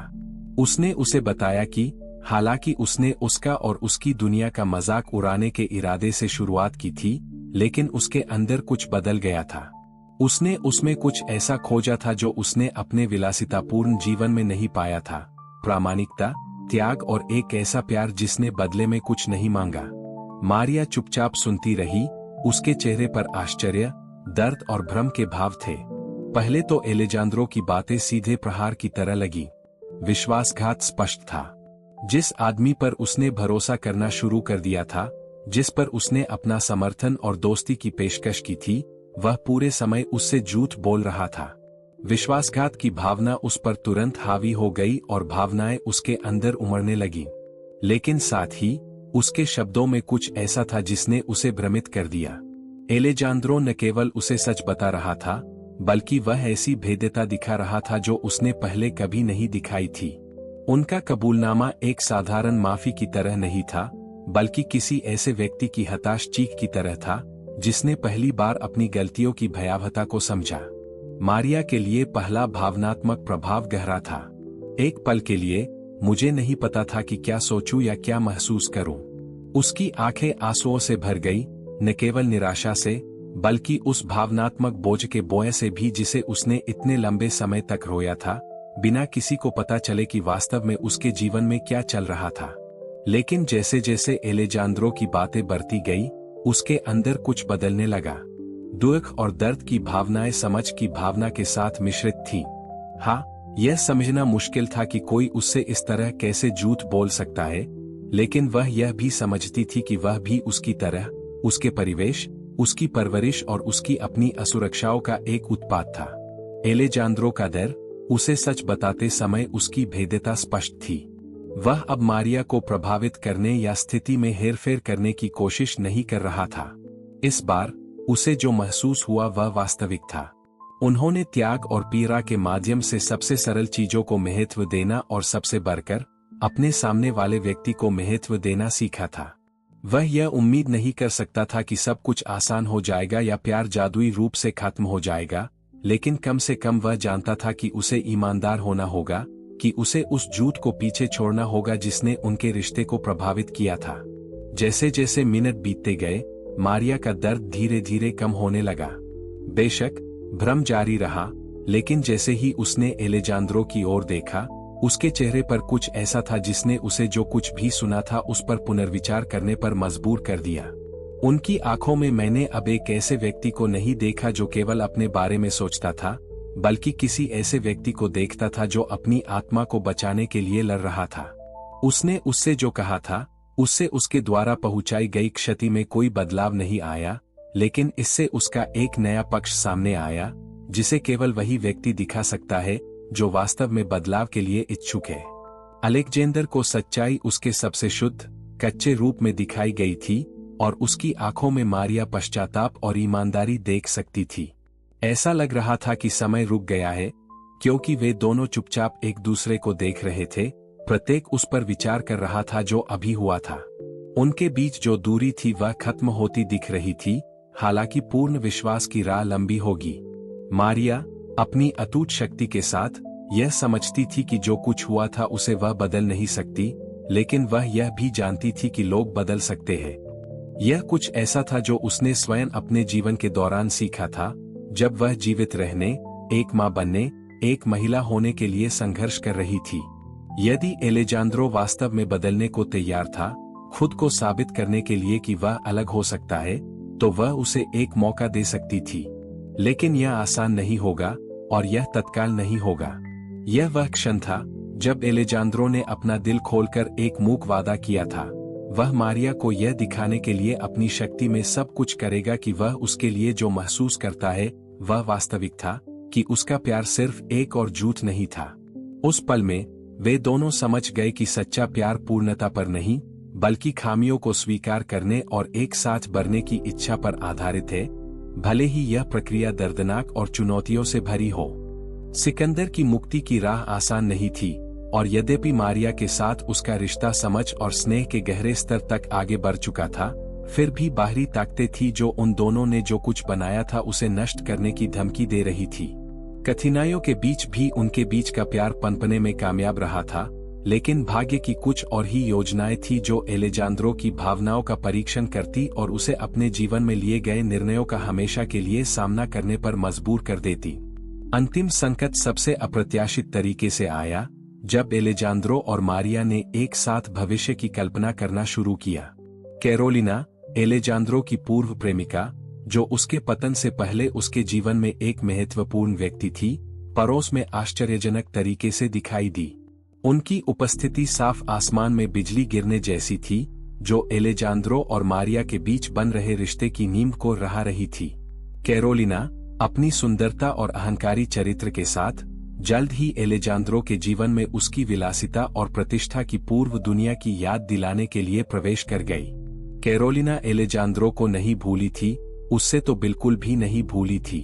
उसने उसे बताया कि हालांकि उसने उसका और उसकी दुनिया का मजाक उड़ाने के इरादे से शुरुआत की थी, लेकिन उसके अंदर कुछ बदल गया था। उसने उसमें कुछ ऐसा खोजा था जो उसने अपने विलासितापूर्ण जीवन में नहीं पाया था, प्रामाणिकता, त्याग और एक ऐसा प्यार जिसने बदले में कुछ नहीं मांगा। मारिया चुपचाप सुनती रही। उसके चेहरे पर आश्चर्य, दर्द और भ्रम के भाव थे। पहले तो एलेजांद्रो की बातें सीधे प्रहार की तरह लगी। विश्वासघात स्पष्ट था। जिस आदमी पर उसने भरोसा करना शुरू कर दिया था, जिस पर उसने अपना समर्थन और दोस्ती की पेशकश की थी, वह पूरे समय उससे झूठ बोल रहा था। विश्वासघात की भावना उस पर तुरंत हावी हो गई और भावनाएं उसके अंदर उमड़ने लगीं। लेकिन साथ ही उसके शब्दों में कुछ ऐसा था जिसने उसे भ्रमित कर दिया। एलेजांद्रो न केवल उसे सच बता रहा था, बल्कि वह ऐसी भेद्यता दिखा रहा था जो उसने पहले कभी नहीं दिखाई थी। उनका कबूलनामा एक साधारण माफी की तरह नहीं था, बल्कि किसी ऐसे व्यक्ति की हताश चीख की तरह था, जिसने पहली बार अपनी गलतियों की भयावहता को समझा। मारिया के लिए पहला भावनात्मक प्रभाव गहरा था। एक पल के लिए मुझे नहीं पता था कि क्या सोचूं या क्या महसूस करूं। उसकी आंखें आंसुओं से भर गई, न केवल निराशा से, बल्कि उस भावनात्मक बोझ के बोझ से भी जिसे उसने इतने लंबे समय तक रोया था, बिना किसी को पता चले कि वास्तव में उसके जीवन में क्या चल रहा था। लेकिन जैसे जैसे एलेजांद्रो की बातें बढ़ती गई, उसके अंदर कुछ बदलने लगा। दुख और दर्द की भावनाएं समझ की भावना के साथ मिश्रित थी। हाँ, यह समझना मुश्किल था कि कोई उससे इस तरह कैसे झूठ बोल सकता है, लेकिन वह यह भी समझती थी कि वह भी उसकी तरह, उसके परिवेश, उसकी परवरिश और उसकी अपनी असुरक्षाओं का एक उत्पाद था। एलेजांद्रो का डर, उसे सच बताते समय उसकी भेद्यता स्पष्ट थी। वह अब मारिया को प्रभावित करने या स्थिति में हेरफेर करने की कोशिश नहीं कर रहा था। इस बार उसे जो महसूस हुआ वह वास्तविक था। उन्होंने त्याग और पीड़ा के माध्यम से सबसे सरल चीजों को महत्व देना और सबसे बढ़कर अपने सामने वाले व्यक्ति को महत्व देना सीखा था। वह यह उम्मीद नहीं कर सकता था कि सब कुछ आसान हो जाएगा या प्यार जादुई रूप से खत्म हो जाएगा, लेकिन कम से कम वह जानता था कि उसे ईमानदार होना होगा, कि उसे उस झूठ को पीछे छोड़ना होगा जिसने उनके रिश्ते को प्रभावित किया था। जैसे जैसे मिनट बीतते गए, मारिया का दर्द धीरे धीरे कम होने लगा। बेशक भ्रम जारी रहा, लेकिन जैसे ही उसने एलेजांद्रो की ओर देखा, उसके चेहरे पर कुछ ऐसा था जिसने उसे जो कुछ भी सुना था उस पर पुनर्विचार करने पर मजबूर कर दिया। उनकी आंखों में मैंने अब एक ऐसे व्यक्ति को नहीं देखा जो केवल अपने बारे में सोचता था, बल्कि किसी ऐसे व्यक्ति को देखता था जो अपनी आत्मा को बचाने के लिए लड़ रहा था। उसने उससे जो कहा था, उससे उसके द्वारा पहुंचाई गई क्षति में कोई बदलाव नहीं आया, लेकिन इससे उसका एक नया पक्ष सामने आया, जिसे केवल वही व्यक्ति दिखा सकता है जो वास्तव में बदलाव के लिए इच्छुक है। अलेक्जेंडर को सच्चाई उसके सबसे शुद्ध, कच्चे रूप में दिखाई गई थी, और उसकी आंखों में मारिया पश्चाताप और ईमानदारी देख सकती थी। ऐसा लग रहा था कि समय रुक गया है, क्योंकि वे दोनों चुपचाप एक दूसरे को देख रहे थे, प्रत्येक उस पर विचार कर रहा था जो अभी हुआ था। उनके बीच जो दूरी थी वह खत्म होती दिख रही थी, हालांकि पूर्ण विश्वास की राह लंबी होगी। मारिया अपनी अटूट शक्ति के साथ यह समझती थी कि जो कुछ हुआ था उसे वह बदल नहीं सकती, लेकिन वह यह भी जानती थी कि लोग बदल सकते हैं। यह कुछ ऐसा था जो उसने स्वयं अपने जीवन के दौरान सीखा था, जब वह जीवित रहने, एक मां बनने, एक महिला होने के लिए संघर्ष कर रही थी। यदि एलेजांद्रो वास्तव में बदलने को तैयार था, खुद को साबित करने के लिए कि वह अलग हो सकता है, तो वह उसे एक मौका दे सकती थी। लेकिन यह आसान नहीं होगा, और यह तत्काल नहीं होगा। यह वह क्षण था जब एलेजांद्रो ने अपना दिल खोलकर एक मूक वादा किया था। वह मारिया को यह दिखाने के लिए अपनी शक्ति में सब कुछ करेगा कि वह उसके लिए जो महसूस करता है वह वास्तविक था, कि उसका प्यार सिर्फ एक और झूठ नहीं था। उस पल में वे दोनों समझ गए कि सच्चा प्यार पूर्णता पर नहीं, बल्कि खामियों को स्वीकार करने और एक साथ बढ़ने की इच्छा पर आधारित है, भले ही यह प्रक्रिया दर्दनाक और चुनौतियों से भरी हो। सिकंदर की मुक्ति की राह आसान नहीं थी, और यद्यपि मारिया के साथ उसका रिश्ता समझ और स्नेह के गहरे स्तर तक आगे बढ़ चुका था, फिर भी बाहरी ताकतें थी जो उन दोनों ने जो कुछ बनाया था उसे नष्ट करने की धमकी दे रही थी। कठिनाइयों के बीच भी उनके बीच का प्यार पनपने में कामयाब रहा था, लेकिन भाग्य की कुछ और ही योजनाएं थी जो एलेजांद्रो की भावनाओं का परीक्षण करती और उसे अपने जीवन में लिए गए निर्णयों का हमेशा के लिए सामना करने पर मजबूर कर देती। अंतिम संकट सबसे अप्रत्याशित तरीके से आया, जब एलेजांद्रो और मारिया ने एक साथ भविष्य की कल्पना करना शुरू किया। कैरोलिना, एलेजांद्रो की पूर्व प्रेमिका, जो उसके पतन से पहले उसके जीवन में एक महत्वपूर्ण व्यक्ति थी, पड़ोस में आश्चर्यजनक तरीके से दिखाई दी। उनकी उपस्थिति साफ आसमान में बिजली गिरने जैसी थी, जो एलेजांद्रो और मारिया के बीच बन रहे रिश्ते की नींव को रहा रही थी। कैरोलिना अपनी सुंदरता और अहंकारी चरित्र के साथ जल्द ही एलेजांद्रो के जीवन में उसकी विलासिता और प्रतिष्ठा की पूर्व दुनिया की याद दिलाने के लिए प्रवेश कर गई। कैरोलिना एलेजांद्रो को नहीं भूली थी, उससे तो बिल्कुल भी नहीं भूली थी।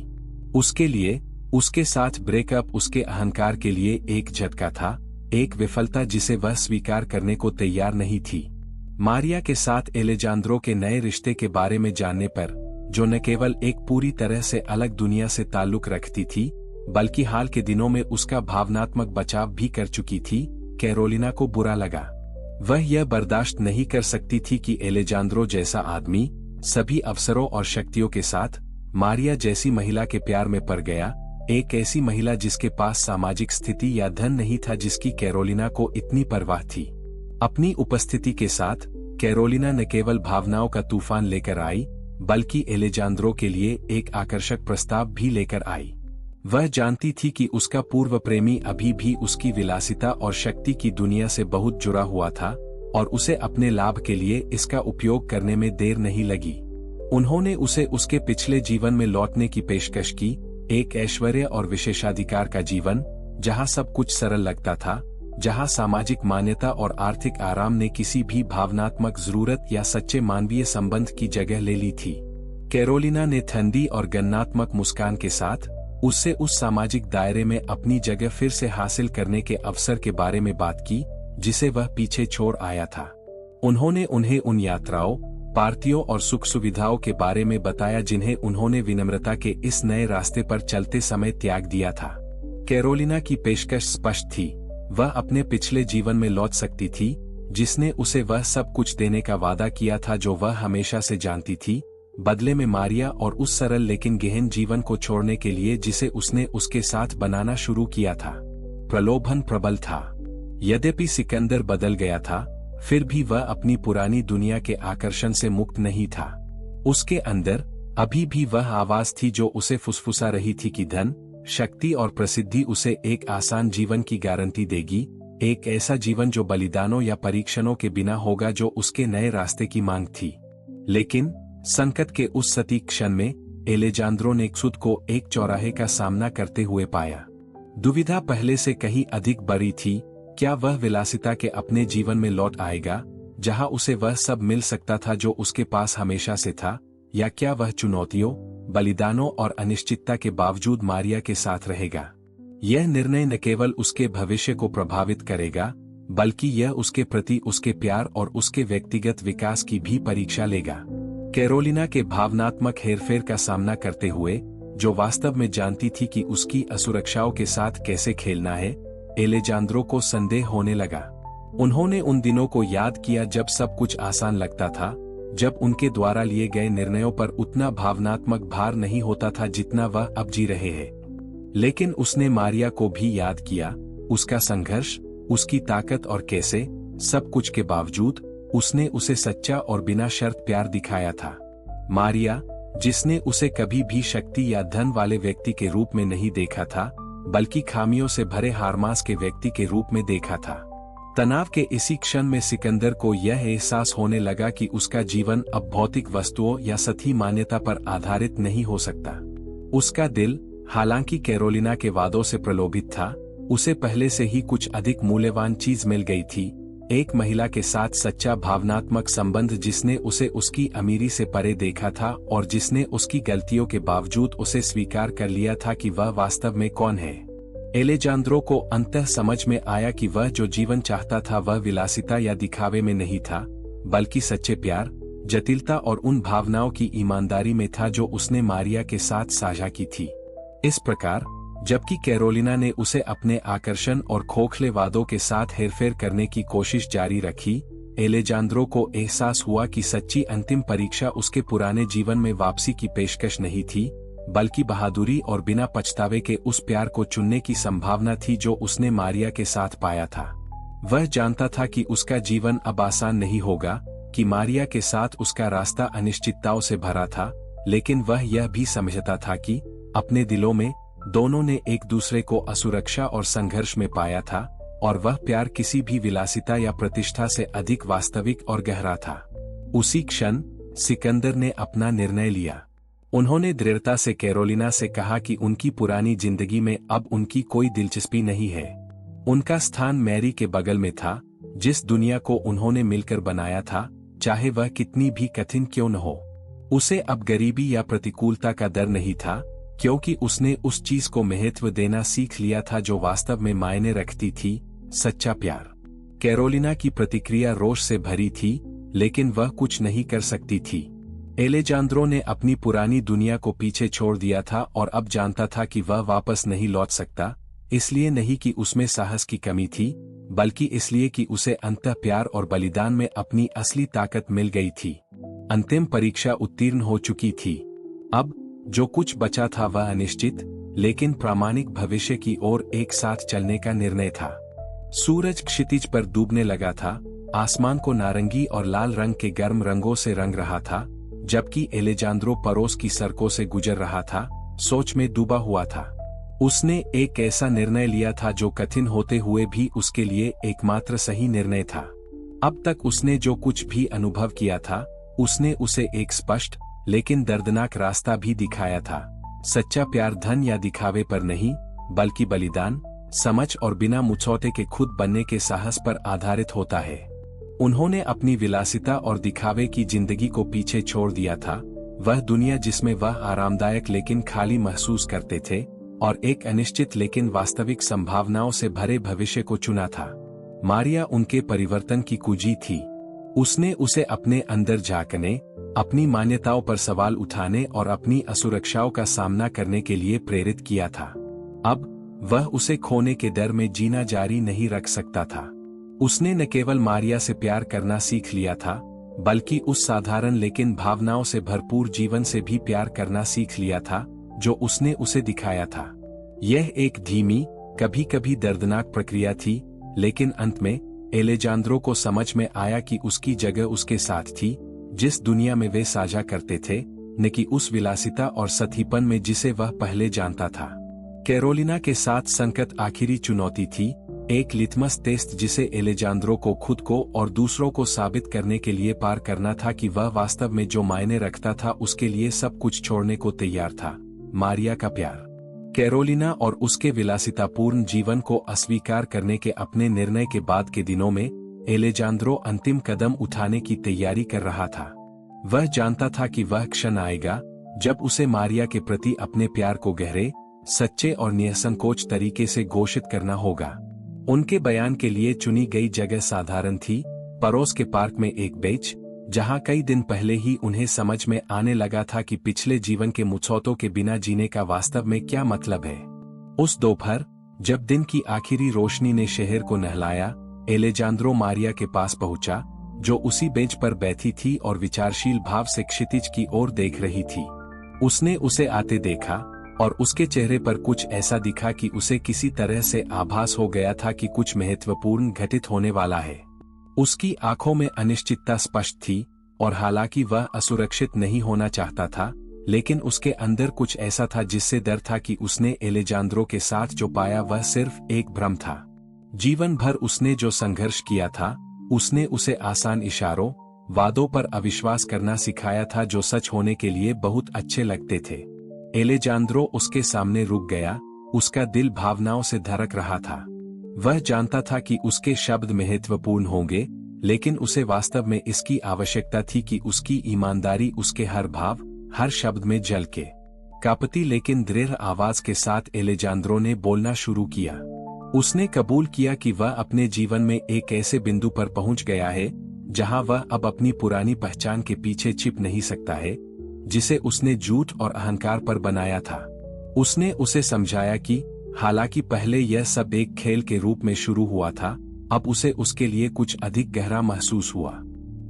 उसके लिए उसके साथ ब्रेकअप उसके अहंकार के लिए एक झटका था, एक विफलता जिसे वह स्वीकार करने को तैयार नहीं थी। मारिया के साथ एलेजांद्रो के नए रिश्ते के बारे में जानने पर, जो न केवल एक पूरी तरह से अलग दुनिया से ताल्लुक रखती थी, बल्कि हाल के दिनों में उसका भावनात्मक बचाव भी कर चुकी थी, कैरोलिना को बुरा लगा। वह यह बर्दाश्त नहीं कर सकती थी कि एलेजांद्रो जैसा आदमी सभी अवसरों और शक्तियों के साथ मारिया जैसी महिला के प्यार में पड़ गया, एक ऐसी महिला जिसके पास सामाजिक स्थिति या धन नहीं था जिसकी कैरोलिना को इतनी परवाह थी। अपनी उपस्थिति के साथ कैरोलिना न केवल भावनाओं का तूफान लेकर आई, बल्कि एलेजांद्रो के लिए एक आकर्षक प्रस्ताव भी लेकर आई। वह जानती थी कि उसका पूर्व प्रेमी अभी भी उसकी विलासिता और शक्ति की दुनिया से बहुत जुड़ा हुआ था और उसे अपने लाभ के लिए इसका उपयोग करने में देर नहीं लगी। उन्होंने उसे उसके पिछले जीवन में लौटने की पेशकश की, एक ऐश्वर्य और विशेषाधिकार का जीवन जहां सब कुछ सरल लगता था, जहां सामाजिक मान्यता और आर्थिक आराम ने किसी भी भावनात्मक जरूरत या सच्चे मानवीय संबंध की जगह ले ली थी। कैरोलिना ने ठंडी और गन्नात्मक मुस्कान के साथ उससे उस सामाजिक दायरे में अपनी जगह फिर से हासिल करने के अवसर के बारे में बात की जिसे वह पीछे छोड़ आया था। उन्होंने उन्हें उन यात्राओं, पार्टियों और सुख सुविधाओं के बारे में बताया जिन्हें उन्होंने विनम्रता के इस नए रास्ते पर चलते समय त्याग दिया था। कैरोलिना की पेशकश स्पष्ट थी, वह अपने पिछले जीवन में लौट सकती थी जिसने उसे वह सब कुछ देने का वादा किया था जो वह हमेशा से जानती थी, बदले में मारिया और उस सरल लेकिन गहन जीवन को छोड़ने के लिए जिसे उसने उसके साथ बनाना शुरू किया था। प्रलोभन प्रबल था। यद्यपि सिकंदर बदल गया था, फिर भी वह अपनी पुरानी दुनिया के आकर्षण से मुक्त नहीं था। उसके अंदर अभी भी वह आवाज थी जो उसे फुसफुसा रही थी कि धन, शक्ति और प्रसिद्धि उसे एक आसान जीवन की गारंटी देगी, एक ऐसा जीवन जो बलिदानों या परीक्षणों के बिना होगा जो उसके नए रास्ते की मांग थी। लेकिन संकट के उस सटीक क्षण में एलेजांद्रो ने खुद को एक चौराहे का सामना करते हुए पाया। दुविधा पहले से कहीं अधिक बड़ी थी, क्या वह विलासिता के अपने जीवन में लौट आएगा जहां उसे वह सब मिल सकता था जो उसके पास हमेशा से था, या क्या वह चुनौतियों, बलिदानों और अनिश्चितता के बावजूद मारिया के साथ रहेगा। यह निर्णय न केवल उसके भविष्य को प्रभावित करेगा, बल्कि यह उसके प्रति उसके प्यार और उसके व्यक्तिगत विकास की भी परीक्षा लेगा। कैरोलिना के भावनात्मक हेरफेर का सामना करते हुए, जो वास्तव में जानती थी कि उसकी असुरक्षाओं के साथ कैसे खेलना है, एलेजांद्रो को संदेह होने लगा। उन्होंने उन दिनों को याद किया जब सब कुछ आसान लगता था, जब उनके द्वारा लिए गए निर्णयों पर उतना भावनात्मक भार नहीं होता था जितना वह अब जी रहे हैं। लेकिन उसने मारिया को भी याद किया, उसका संघर्ष, उसकी ताकत और कैसे सब कुछ के बावजूद उसने उसे सच्चा और बिना शर्त प्यार दिखाया था। मारिया, जिसने उसे कभी भी शक्ति या धन वाले व्यक्ति के रूप में नहीं देखा था, बल्कि खामियों से भरे हारमास के व्यक्ति के रूप में देखा था। तनाव के इसी क्षण में सिकंदर को यह एहसास होने लगा कि उसका जीवन अब भौतिक वस्तुओं या सही मान्यता पर आधारित नहीं हो सकता। उसका दिल, हालांकि कैरोलिना के वादों से प्रलोभित था, उसे पहले से ही कुछ अधिक मूल्यवान चीज मिल गई थी, एक महिला के साथ सच्चा भावनात्मक संबंध जिसने उसे उसकी अमीरी से परे देखा था और जिसने उसकी गलतियों के बावजूद उसे स्वीकार कर लिया था कि वह वास्तव में कौन है। एलेजांद्रो को अंततः समझ में आया कि वह जो जीवन चाहता था वह विलासिता या दिखावे में नहीं था, बल्कि सच्चे प्यार, जटिलता और उन भावनाओं की ईमानदारी में था जो उसने मारिया के साथ साझा की थी। इस प्रकार, जबकि कैरोलिना ने उसे अपने आकर्षण और खोखले वादों के साथ हेरफेर करने की कोशिश जारी रखी, एलेजांद्रो को एहसास हुआ कि सच्ची अंतिम परीक्षा उसके पुराने जीवन में वापसी की पेशकश नहीं थी, बल्कि बहादुरी और बिना पछतावे के उस प्यार को चुनने की संभावना थी जो उसने मारिया के साथ पाया था। वह जानता था कि उसका जीवन अब आसान नहीं होगा, कि मारिया के साथ उसका रास्ता अनिश्चितताओं से भरा था, लेकिन वह यह भी समझता था कि अपने दिलों में दोनों ने एक दूसरे को असुरक्षा और संघर्ष में पाया था, और वह प्यार किसी भी विलासिता या प्रतिष्ठा से अधिक वास्तविक और गहरा था। उसी क्षण सिकंदर ने अपना निर्णय लिया। उन्होंने दृढ़ता से कैरोलिना से कहा कि उनकी पुरानी जिंदगी में अब उनकी कोई दिलचस्पी नहीं है। उनका स्थान मैरी के बगल में था, जिस दुनिया को उन्होंने मिलकर बनाया था, चाहे वह कितनी भी कठिन क्यों न हो। उसे अब गरीबी या प्रतिकूलता का डर नहीं था, क्योंकि उसने उस चीज को महत्व देना सीख लिया था जो वास्तव में मायने रखती थी, सच्चा प्यार। कैरोलिना की प्रतिक्रिया रोष से भरी थी, लेकिन वह कुछ नहीं कर सकती थी। एलेजांद्रो ने अपनी पुरानी दुनिया को पीछे छोड़ दिया था और अब जानता था कि वह वापस नहीं लौट सकता, इसलिए नहीं कि उसमें साहस की कमी थी, बल्कि इसलिए कि उसे अंतः प्यार और बलिदान में अपनी असली ताकत मिल गई थी। अंतिम परीक्षा उत्तीर्ण हो चुकी थी। अब जो कुछ बचा था वह अनिश्चित लेकिन प्रामाणिक भविष्य की ओर एक साथ चलने का निर्णय था। सूरज क्षितिज पर डूबने लगा था, आसमान को नारंगी और लाल रंग के गर्म रंगों से रंग रहा था, जबकि एलेजांद्रो पड़ोस की सड़कों से गुजर रहा था, सोच में डूबा हुआ था। उसने एक ऐसा निर्णय लिया था जो कठिन होते हुए भी उसके लिए एकमात्र सही निर्णय था। अब तक उसने जो कुछ भी अनुभव किया था, उसने उसे एक स्पष्ट लेकिन दर्दनाक रास्ता भी दिखाया था। सच्चा प्यार धन या दिखावे पर नहीं, बल्कि बलिदान, समझ और बिना मुझौटे के खुद बनने के साहस पर आधारित होता है। उन्होंने अपनी विलासिता और दिखावे की जिंदगी को पीछे छोड़ दिया था, वह दुनिया जिसमें वह आरामदायक लेकिन खाली महसूस करते थे, और एक अनिश्चित लेकिन वास्तविक संभावनाओं से भरे भविष्य को चुना था। मारिया उनके परिवर्तन की कुंजी थी। उसने उसे अपने अंदर झांकने, अपनी मान्यताओं पर सवाल उठाने और अपनी असुरक्षाओं का सामना करने के लिए प्रेरित किया था। अब वह उसे खोने के डर में जीना जारी नहीं रख सकता था। उसने न केवल मारिया से प्यार करना सीख लिया था, बल्कि उस साधारण लेकिन भावनाओं से भरपूर जीवन से भी प्यार करना सीख लिया था जो उसने उसे दिखाया था। यह एक धीमी, कभी कभी दर्दनाक प्रक्रिया थी, लेकिन अंत में एलेजांद्रो को समझ में आया कि उसकी जगह उसके साथ थी, जिस दुनिया में वे साझा करते थे, न कि उस विलासिता और सतीपन में जिसे वह पहले जानता था। कैरोलिना के साथ संकट आखिरी चुनौती थी, एक लिटमस टेस्ट जिसे एलेजांद्रो को खुद को और दूसरों को साबित करने के लिए पार करना था कि वह वास्तव में जो मायने रखता था उसके लिए सब कुछ छोड़ने को तैयार था। मारिया का प्यार। कैरोलिना और उसके विलासितापूर्ण जीवन को अस्वीकार करने के अपने निर्णय के बाद के दिनों में एलेजांद्रो अंतिम कदम उठाने की तैयारी कर रहा था। वह जानता था कि वह क्षण आएगा जब उसे मारिया के प्रति अपने प्यार को गहरे, सच्चे और निसंकोच तरीके से घोषित करना होगा। उनके बयान के लिए चुनी गई जगह साधारण थी, पड़ोस के पार्क में एक बेंच, जहां कई दिन पहले ही उन्हें समझ में आने लगा था कि पिछले जीवन के मुझौतों के बिना जीने का वास्तव में क्या मतलब है। उस दोपहर, जब दिन की आखिरी रोशनी ने शहर को नहलाया, एलेजांद्रो मारिया के पास पहुंचा, जो उसी बेंच पर बैठी थी और विचारशील भाव से क्षितिज की ओर देख रही थी। उसने उसे आते देखा, और उसके चेहरे पर कुछ ऐसा दिखा कि उसे किसी तरह से आभास हो गया था कि कुछ महत्वपूर्ण घटित होने वाला है। उसकी आंखों में अनिश्चितता स्पष्ट थी, और हालांकि वह असुरक्षित नहीं होना चाहता था, लेकिन उसके अंदर कुछ ऐसा था जिससे डर था कि उसने एलेजांद्रो के साथ जो पाया वह सिर्फ एक भ्रम था। जीवन भर उसने जो संघर्ष किया था, उसने उसे आसान इशारों, वादों पर अविश्वास करना सिखाया था जो सच होने के लिए बहुत अच्छे लगते थे। एलेजांद्रो उसके सामने रुक गया, उसका दिल भावनाओं से धड़क रहा था। वह जानता था कि उसके शब्द महत्वपूर्ण होंगे, लेकिन उसे वास्तव में इसकी आवश्यकता थी कि उसकी ईमानदारी उसके हर भाव, हर शब्द में झलके। कांपती लेकिन दृढ़ आवाज के साथ एलेजांद्रो ने बोलना शुरू किया। उसने कबूल किया कि वह अपने जीवन में एक ऐसे बिंदु पर पहुंच गया है जहां वह अब अपनी पुरानी पहचान के पीछे छिप नहीं सकता है, जिसे उसने झूठ और अहंकार पर बनाया था। उसने उसे समझाया कि हालांकि पहले यह सब एक खेल के रूप में शुरू हुआ था, अब उसे उसके लिए कुछ अधिक गहरा महसूस हुआ।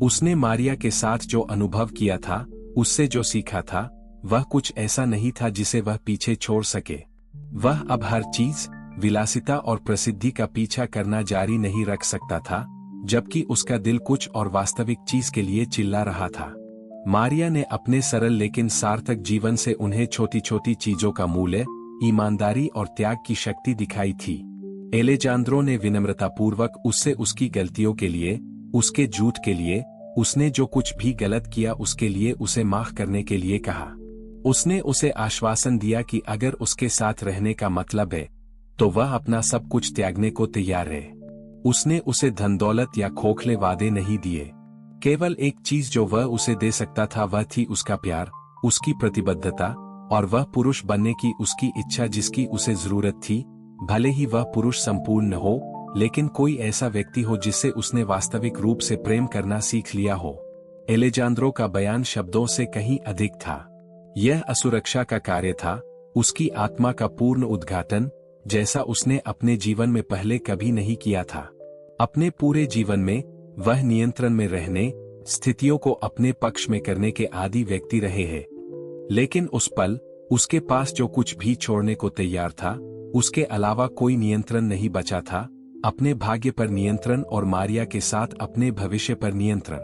उसने मारिया के साथ जो अनुभव किया था, उससे जो सीखा था, वह कुछ ऐसा नहीं था जिसे वह पीछे छोड़ सके। वह अब हर चीज, विलासिता और प्रसिद्धि का पीछा करना जारी नहीं रख सकता था, जबकि उसका दिल कुछ और वास्तविक चीज के लिए चिल्ला रहा था। मारिया ने अपने सरल लेकिन सार्थक जीवन से उन्हें छोटी छोटी चीजों का मूल्य, ईमानदारी और त्याग की शक्ति दिखाई थी। एलेजांद्रो ने विनम्रतापूर्वक उससे उसकी गलतियों के लिए, उसके झूठ के लिए, उसने जो कुछ भी गलत किया उसके लिए उसे माफ करने के लिए कहा। उसने उसे आश्वासन दिया कि अगर उसके साथ रहने का मतलब है, तो वह अपना सब कुछ त्यागने को तैयार है। उसने उसे धन दौलत या खोखले वादे नहीं दिए। केवल एक चीज जो वह उसे दे सकता था वह थी उसका प्यार, उसकी प्रतिबद्धता, और वह पुरुष बनने की उसकी इच्छा जिसकी उसे जरूरत थी, भले ही वह पुरुष संपूर्ण न हो, लेकिन कोई ऐसा व्यक्ति हो जिससे उसने वास्तविक रूप से प्रेम करना सीख लिया हो। एलेजांद्रो का बयान शब्दों से कहीं अधिक था। यह असुरक्षा का कार्य था, उसकी आत्मा का पूर्ण उद्घाटन, जैसा उसने अपने जीवन में पहले कभी नहीं किया था। अपने पूरे जीवन में वह नियंत्रण में रहने, स्थितियों को अपने पक्ष में करने के आदी व्यक्ति रहे हैं। लेकिन उस पल, उसके पास जो कुछ भी छोड़ने को तैयार था, उसके अलावा कोई नियंत्रण नहीं बचा था, अपने भाग्य पर नियंत्रण और मारिया के साथ अपने भविष्य पर नियंत्रण।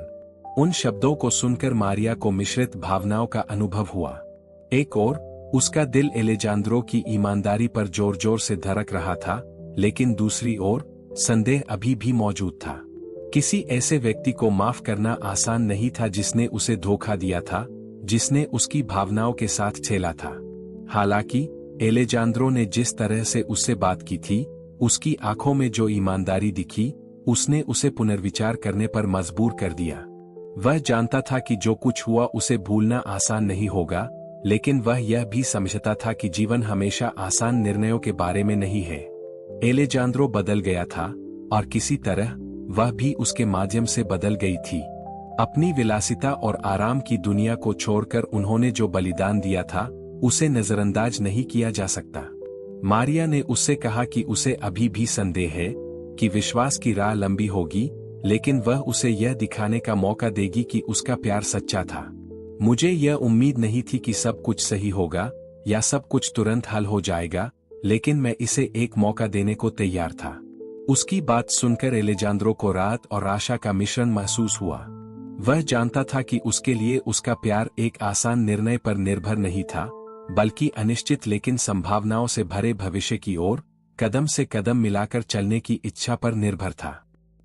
उन शब्दों को सुनकर मारिया को मिश्रित भावनाओं का अनुभव हुआ। एक ओर उसका दिल एलेजांद्रो की ईमानदारी पर जोर जोर से धड़क रहा था, लेकिन दूसरी ओर संदेह अभी भी मौजूद था। किसी ऐसे व्यक्ति को माफ करना आसान नहीं था जिसने उसे धोखा दिया था, जिसने उसकी भावनाओं के साथ खेला था। हालांकि एलेजांद्रो ने जिस तरह से उससे बात की थी, उसकी आंखों में जो ईमानदारी दिखी, उसने उसे पुनर्विचार करने पर मजबूर कर दिया। वह जानता था कि जो कुछ हुआ उसे भूलना आसान नहीं होगा, लेकिन वह यह भी समझता था कि जीवन हमेशा आसान निर्णयों के बारे में नहीं है। एलेजांद्रो बदल गया था और किसी तरह वह भी उसके माध्यम से बदल गई थी। अपनी विलासिता और आराम की दुनिया को छोड़कर उन्होंने जो बलिदान दिया था, उसे नजरअंदाज नहीं किया जा सकता। मारिया ने उससे कहा कि उसे अभी भी संदेह है कि विश्वास की राह लंबी होगी, लेकिन वह उसे यह दिखाने का मौका देगी कि उसका प्यार सच्चा था। मुझे यह उम्मीद नहीं थी कि सब कुछ सही होगा या सब कुछ तुरंत हल हो जाएगा, लेकिन मैं इसे एक मौका देने को तैयार था। उसकी बात सुनकर एलेजांद्रो को राहत और आशा का मिश्रण महसूस हुआ। वह जानता था कि उसके लिए उसका प्यार एक आसान निर्णय पर निर्भर नहीं था, बल्कि अनिश्चित लेकिन संभावनाओं से भरे भविष्य की ओर कदम से कदम मिलाकर चलने की इच्छा पर निर्भर था।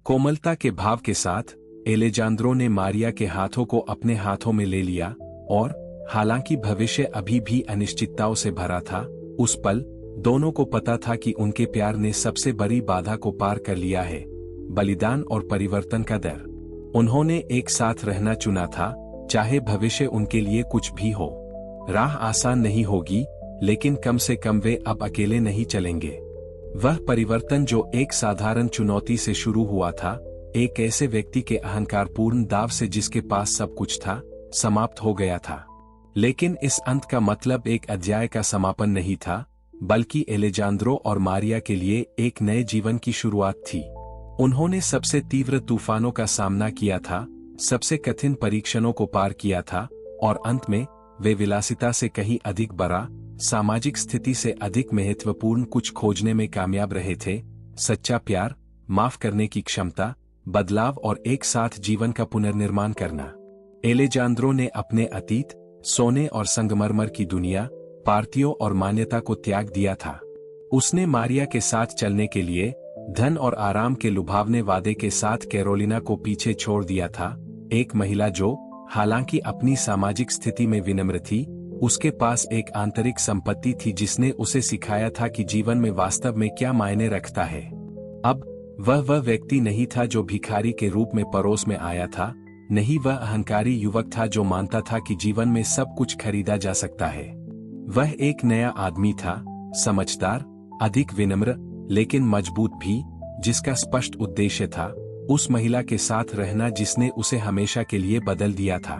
कोमलता के भाव के साथ एलेजांद्रो ने मारिया के हाथों को अपने हाथों में ले लिया और हालांकि भविष्य अभी भी अनिश्चितताओं से भरा था, उस पल दोनों को पता था कि उनके प्यार ने सबसे बड़ी बाधा को पार कर लिया है, बलिदान और परिवर्तन का डर। उन्होंने एक साथ रहना चुना था, चाहे भविष्य उनके लिए कुछ भी हो। राह आसान नहीं होगी, लेकिन कम से कम वे अब अकेले नहीं चलेंगे। वह परिवर्तन जो एक साधारण चुनौती से शुरू हुआ था, एक ऐसे व्यक्ति के अहंकारपूर्ण दाव से जिसके पास सब कुछ था, समाप्त हो गया था। लेकिन इस अंत का मतलब एक अध्याय का समापन नहीं था, बल्कि एलेजांद्रो और मारिया के लिए एक नए जीवन की शुरुआत थी। उन्होंने सबसे तीव्र तूफानों का सामना किया था, सबसे कठिन परीक्षणों को पार किया था, और अंत में वे विलासिता से कहीं अधिक बड़ा, सामाजिक स्थिति से अधिक महत्वपूर्ण कुछ खोजने में कामयाब रहे थे। सच्चा प्यार, माफ करने की क्षमता, बदलाव और एक साथ जीवन का पुनर्निर्माण करना। एलेजांद्रो ने अपने अतीत, सोने और संगमरमर की दुनिया, पार्टियों और मान्यता को त्याग दिया था। उसने मारिया के साथ चलने के लिए धन और आराम के लुभावने वादे के साथ कैरोलिना को पीछे छोड़ दिया था, एक महिला जो हालांकि अपनी सामाजिक स्थिति में विनम्र थी, उसके पास एक आंतरिक संपत्ति थी जिसने उसे सिखाया था कि जीवन में वास्तव में क्या मायने रखता है। अब वह व्यक्ति नहीं था जो भिखारी के रूप में परोस में आया था, नहीं वह अहंकारी युवक था जो मानता था कि जीवन में सब कुछ खरीदा जा सकता है। वह एक नया आदमी था, समझदार, अधिक विनम्र, लेकिन मजबूत भी, जिसका स्पष्ट उद्देश्य था उस महिला के साथ रहना जिसने उसे हमेशा के लिए बदल दिया था।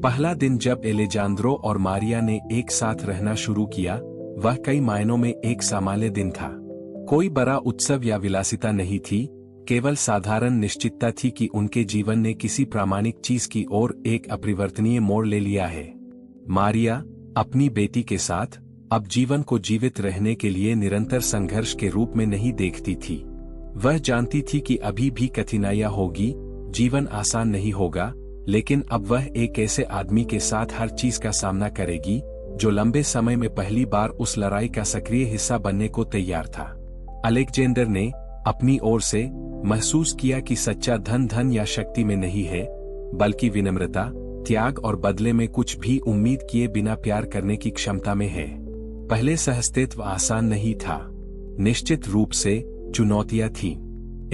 पहला दिन जब एलेजांद्रो और मारिया ने एक साथ रहना शुरू किया, वह कई मायनों में एक सामान्य दिन था। कोई बड़ा उत्सव या विलासिता नहीं थी, केवल साधारण निश्चितता थी कि उनके जीवन ने किसी प्रामाणिक चीज की ओर एक अपरिवर्तनीय मोड़ ले लिया है। मारिया अपनी बेटी के साथ अब जीवन को जीवित रहने के लिए निरंतर संघर्ष के रूप में नहीं देखती थी। वह जानती थी कि अभी भी कठिनाइयां होगी, जीवन आसान नहीं होगा, लेकिन अब वह एक ऐसे आदमी के साथ हर चीज का सामना करेगी जो लंबे समय में पहली बार उस लड़ाई का सक्रिय हिस्सा बनने को तैयार था। अलेक्जेंडर ने अपनी ओर से महसूस किया कि सच्चा धन या शक्ति में नहीं है, बल्कि विनम्रता, त्याग और बदले में कुछ भी उम्मीद किए बिना प्यार करने की क्षमता में है। पहले सहस्तित्व आसान नहीं था, निश्चित रूप से चुनौतियां थीं।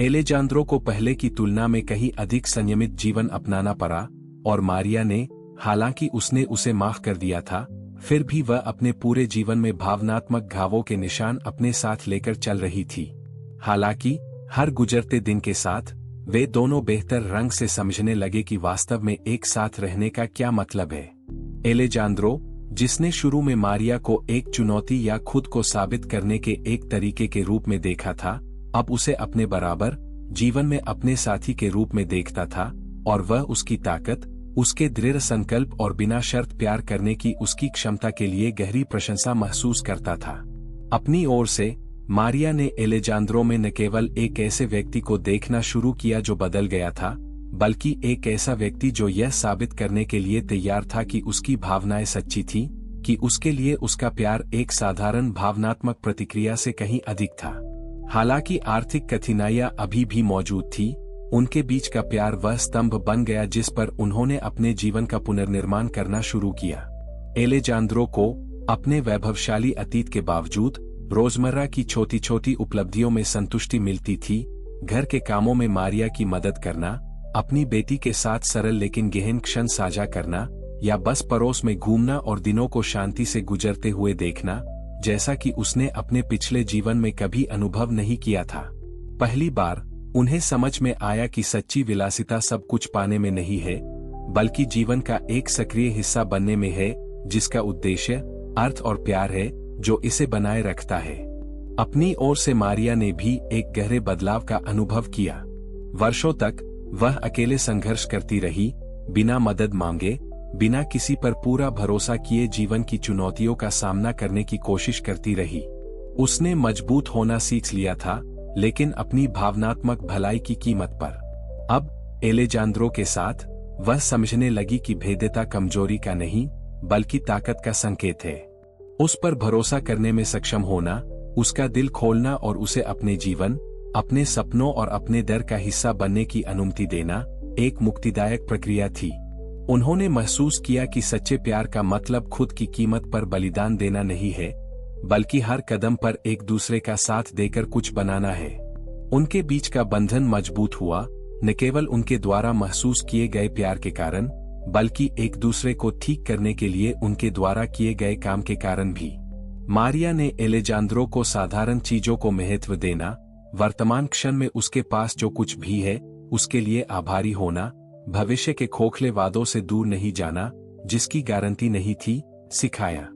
एलेजांद्रो को पहले की तुलना में कहीं अधिक संयमित जीवन अपनाना पड़ा, और मारिया ने, हालांकि उसने उसे माफ कर दिया था, फिर भी वह अपने पूरे जीवन में भावनात्मक घावों के निशान अपने साथ लेकर चल रही थी। हालांकि हर गुजरते दिन के साथ वे दोनों बेहतर रंग से समझने लगे कि वास्तव में एक साथ रहने का क्या मतलब है। एलेजांद्रो, जिसने शुरू में मारिया को एक चुनौती या खुद को साबित करने के एक तरीके के रूप में देखा था, अब उसे अपने बराबर, जीवन में अपने साथी के रूप में देखता था, और वह उसकी ताकत, उसके दृढ़ संकल्प और बिना शर्त प्यार करने की उसकी क्षमता के लिए गहरी प्रशंसा महसूस करता था। अपनी ओर से मारिया ने एलेजांद्रो में न केवल एक ऐसे व्यक्ति को देखना शुरू किया जो बदल गया था, बल्कि एक ऐसा व्यक्ति जो यह साबित करने के लिए तैयार था कि उसकी भावनाएं सच्ची थी, कि उसके लिए उसका प्यार एक साधारण भावनात्मक प्रतिक्रिया से कहीं अधिक था। हालांकि आर्थिक कठिनाइयां अभी भी मौजूद थी, उनके बीच का प्यार वह स्तंभ बन गया जिस पर उन्होंने अपने जीवन का पुनर्निर्माण करना शुरू किया। एलेजांद्रो को अपने वैभवशाली अतीत के बावजूद रोजमर्रा की छोटी छोटी उपलब्धियों में संतुष्टि मिलती थी। घर के कामों में मारिया की मदद करना, अपनी बेटी के साथ सरल लेकिन गहन क्षण साझा करना, या बस पड़ोस में घूमना और दिनों को शांति से गुजरते हुए देखना, जैसा कि उसने अपने पिछले जीवन में कभी अनुभव नहीं किया था। पहली बार उन्हें समझ में आया कि सच्ची विलासिता सब कुछ पाने में नहीं है, बल्कि जीवन का एक सक्रिय हिस्सा बनने में है, जिसका उद्देश्य, अर्थ और प्यार है जो इसे बनाए रखता है। अपनी ओर से मारिया ने भी एक गहरे बदलाव का अनुभव किया। वर्षों तक वह अकेले संघर्ष करती रही, बिना मदद मांगे, बिना किसी पर पूरा भरोसा किए जीवन की चुनौतियों का सामना करने की कोशिश करती रही। उसने मजबूत होना सीख लिया था, लेकिन अपनी भावनात्मक भलाई की कीमत पर। अब एलेजांद्रो के साथ वह समझने लगी कि भेद्यता कमजोरी का नहीं, बल्कि ताकत का संकेत है। उस पर भरोसा करने में सक्षम होना, उसका दिल खोलना और उसे अपने जीवन, अपने सपनों और अपने डर का हिस्सा बनने की अनुमति देना एक मुक्तिदायक प्रक्रिया थी। उन्होंने महसूस किया कि सच्चे प्यार का मतलब खुद की कीमत पर बलिदान देना नहीं है, बल्कि हर कदम पर एक दूसरे का साथ देकर कुछ बनाना है। उनके बीच का बंधन मजबूत हुआ, न केवल उनके द्वारा महसूस किए गए प्यार के कारण, बल्कि एक दूसरे को ठीक करने के लिए उनके द्वारा किए गए काम के कारण भी। मारिया ने एलेजांद्रो को साधारण चीजों को महत्व देना, वर्तमान क्षण में उसके पास जो कुछ भी है उसके लिए आभारी होना, भविष्य के खोखले वादों से दूर नहीं जाना जिसकी गारंटी नहीं थी, सिखाया।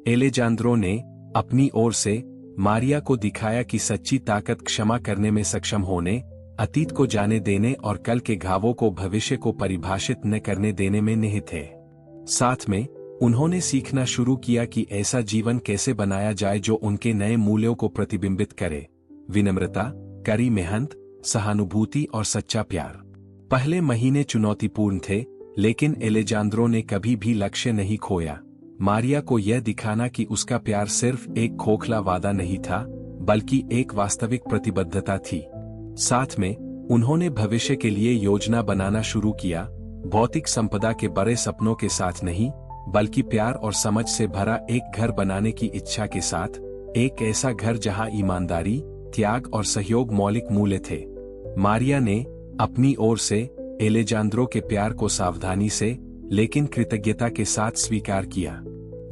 एलेजांद्रो ने अपनी ओर से मारिया को दिखाया कि सच्ची ताकत क्षमा करने में सक्षम होने, अतीत को जाने देने और कल के घावों को भविष्य को परिभाषित न करने देने में निहित है। साथ में उन्होंने सीखना शुरू किया कि ऐसा जीवन कैसे बनाया जाए जो उनके नए मूल्यों को प्रतिबिंबित करे, विनम्रता, कड़ी मेहनत, सहानुभूति और सच्चा प्यार। पहले महीने चुनौतीपूर्ण थे, लेकिन एलेजांद्रो ने कभी भी लक्ष्य नहीं खोया। मारिया को यह दिखाना कि उसका प्यार सिर्फ एक खोखला वादा नहीं था, बल्कि एक वास्तविक प्रतिबद्धता थी। साथ में उन्होंने भविष्य के लिए योजना बनाना शुरू किया, भौतिक संपदा के बड़े सपनों के साथ नहीं, बल्कि प्यार और समझ से भरा एक घर बनाने की इच्छा के साथ, एक ऐसा घर जहां ईमानदारी, त्याग और सहयोग मौलिक मूल्य थे। मारिया ने अपनी ओर से एलेजांद्रो के प्यार को सावधानी से लेकिन कृतज्ञता के साथ स्वीकार किया।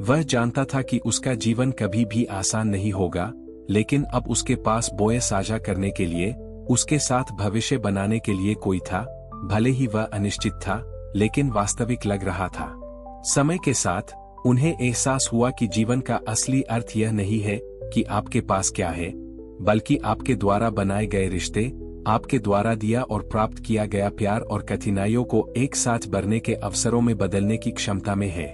वह जानता था कि उसका जीवन कभी भी आसान नहीं होगा, लेकिन अब उसके पास बोझ साझा करने के लिए, उसके साथ भविष्य बनाने के लिए कोई था, भले ही वह अनिश्चित था, लेकिन वास्तविक लग रहा था। समय के साथ उन्हें एहसास हुआ कि जीवन का असली अर्थ यह नहीं है कि आपके पास क्या है, बल्कि आपके द्वारा बनाए गए रिश्ते, आपके द्वारा दिया और प्राप्त किया गया प्यार और कठिनाइयों को एक साथ भरने के अवसरों में बदलने की क्षमता में है।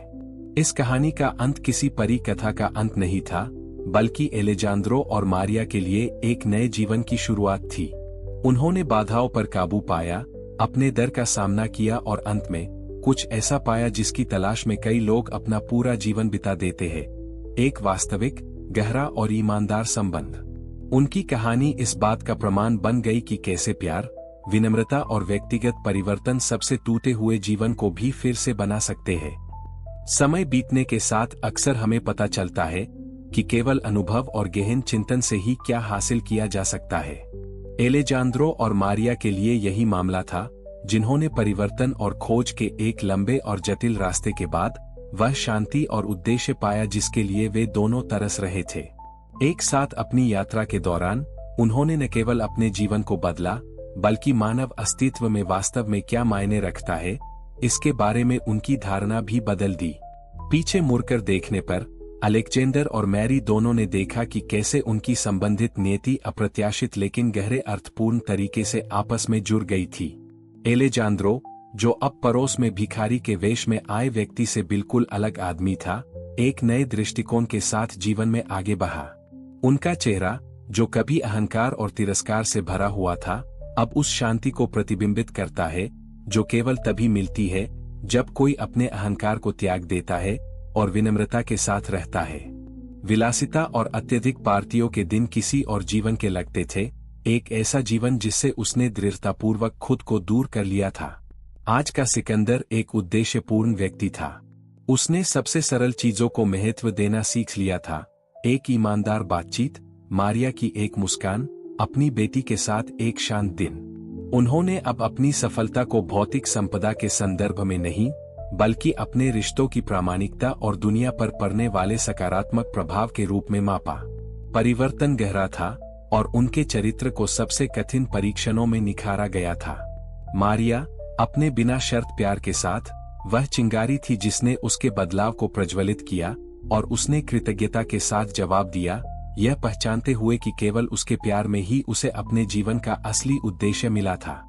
इस कहानी का अंत किसी परी कथा का अंत नहीं था, बल्कि एलेजांद्रो और मारिया के लिए एक नए जीवन की शुरुआत थी। उन्होंने बाधाओं पर काबू पाया, अपने डर का सामना किया और अंत में कुछ ऐसा पाया जिसकी तलाश में कई लोग अपना पूरा जीवन बिता देते हैं, एक वास्तविक, गहरा और ईमानदार संबंध। उनकी कहानी इस बात का प्रमाण बन गई कि कैसे प्यार, विनम्रता और व्यक्तिगत परिवर्तन सबसे टूटे हुए जीवन को भी फिर से बना सकते हैं। समय बीतने के साथ अक्सर हमें पता चलता है कि केवल अनुभव और गहन चिंतन से ही क्या हासिल किया जा सकता है। एलेजांद्रो और मारिया के लिए यही मामला था, जिन्होंने परिवर्तन और खोज के एक लंबे और जटिल रास्ते के बाद वह शांति और उद्देश्य पाया जिसके लिए वे दोनों तरस रहे थे। एक साथ अपनी यात्रा के दौरान उन्होंने न केवल अपने जीवन को बदला, बल्कि मानव अस्तित्व में वास्तव में क्या मायने रखता है, इसके बारे में उनकी धारणा भी बदल दी। पीछे मुड़कर देखने पर अलेक्जेंडर और मैरी दोनों ने देखा कि कैसे उनकी संबंधित नियति अप्रत्याशित लेकिन गहरे अर्थपूर्ण तरीके से आपस में जुड़ गई थी। एलेजांद्रो, जो अब पड़ोस में भिखारी के वेश में आए व्यक्ति से बिल्कुल अलग आदमी था, एक नए दृष्टिकोण के साथ जीवन में आगे बढ़ा। उनका चेहरा, जो कभी अहंकार और तिरस्कार से भरा हुआ था, अब उस शांति को प्रतिबिंबित करता है जो केवल तभी मिलती है जब कोई अपने अहंकार को त्याग देता है और विनम्रता के साथ रहता है। विलासिता और अत्यधिक पार्टियों के दिन किसी और जीवन के लगते थे, एक ऐसा जीवन जिससे उसने दृढ़तापूर्वक खुद को दूर कर लिया था। आज का सिकंदर एक उद्देश्यपूर्ण व्यक्ति था। उसने सबसे सरल चीजों को महत्व देना सीख लिया था, एक ईमानदार बातचीत, मारिया की एक मुस्कान, अपनी बेटी के साथ एक शांत दिन। उन्होंने अब अपनी सफलता को भौतिक संपदा के संदर्भ में नहीं, बल्कि अपने रिश्तों की प्रामाणिकता और दुनिया पर पड़ने वाले सकारात्मक प्रभाव के रूप में मापा। परिवर्तन गहरा था और उनके चरित्र को सबसे कठिन परीक्षणों में निखारा गया था। मारिया, अपने बिना शर्त प्यार के साथ, वह चिंगारी थी जिसने उसके बदलाव को प्रज्वलित किया, और उसने कृतज्ञता के साथ जवाब दिया, यह पहचानते हुए कि केवल उसके प्यार में ही उसे अपने जीवन का असली उद्देश्य मिला था।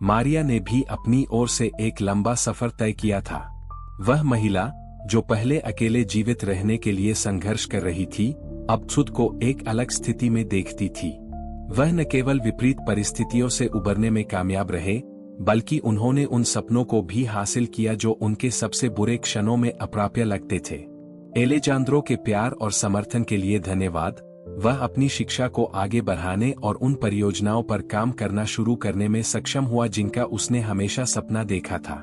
मारिया ने भी अपनी ओर से एक लंबा सफर तय किया था। वह महिला, जो पहले अकेले जीवित रहने के लिए संघर्ष कर रही थी, अब खुद को एक अलग स्थिति में देखती थी। वह न केवल विपरीत परिस्थितियों से उबरने में कामयाब रहे, बल्कि उन्होंने उन सपनों को भी हासिल किया जो उनके सबसे बुरे क्षणों में अप्राप्य लगते थे। एलेजांद्रो के प्यार और समर्थन के लिए धन्यवाद। वह अपनी शिक्षा को आगे बढ़ाने और उन परियोजनाओं पर काम करना शुरू करने में सक्षम हुआ जिनका उसने हमेशा सपना देखा था।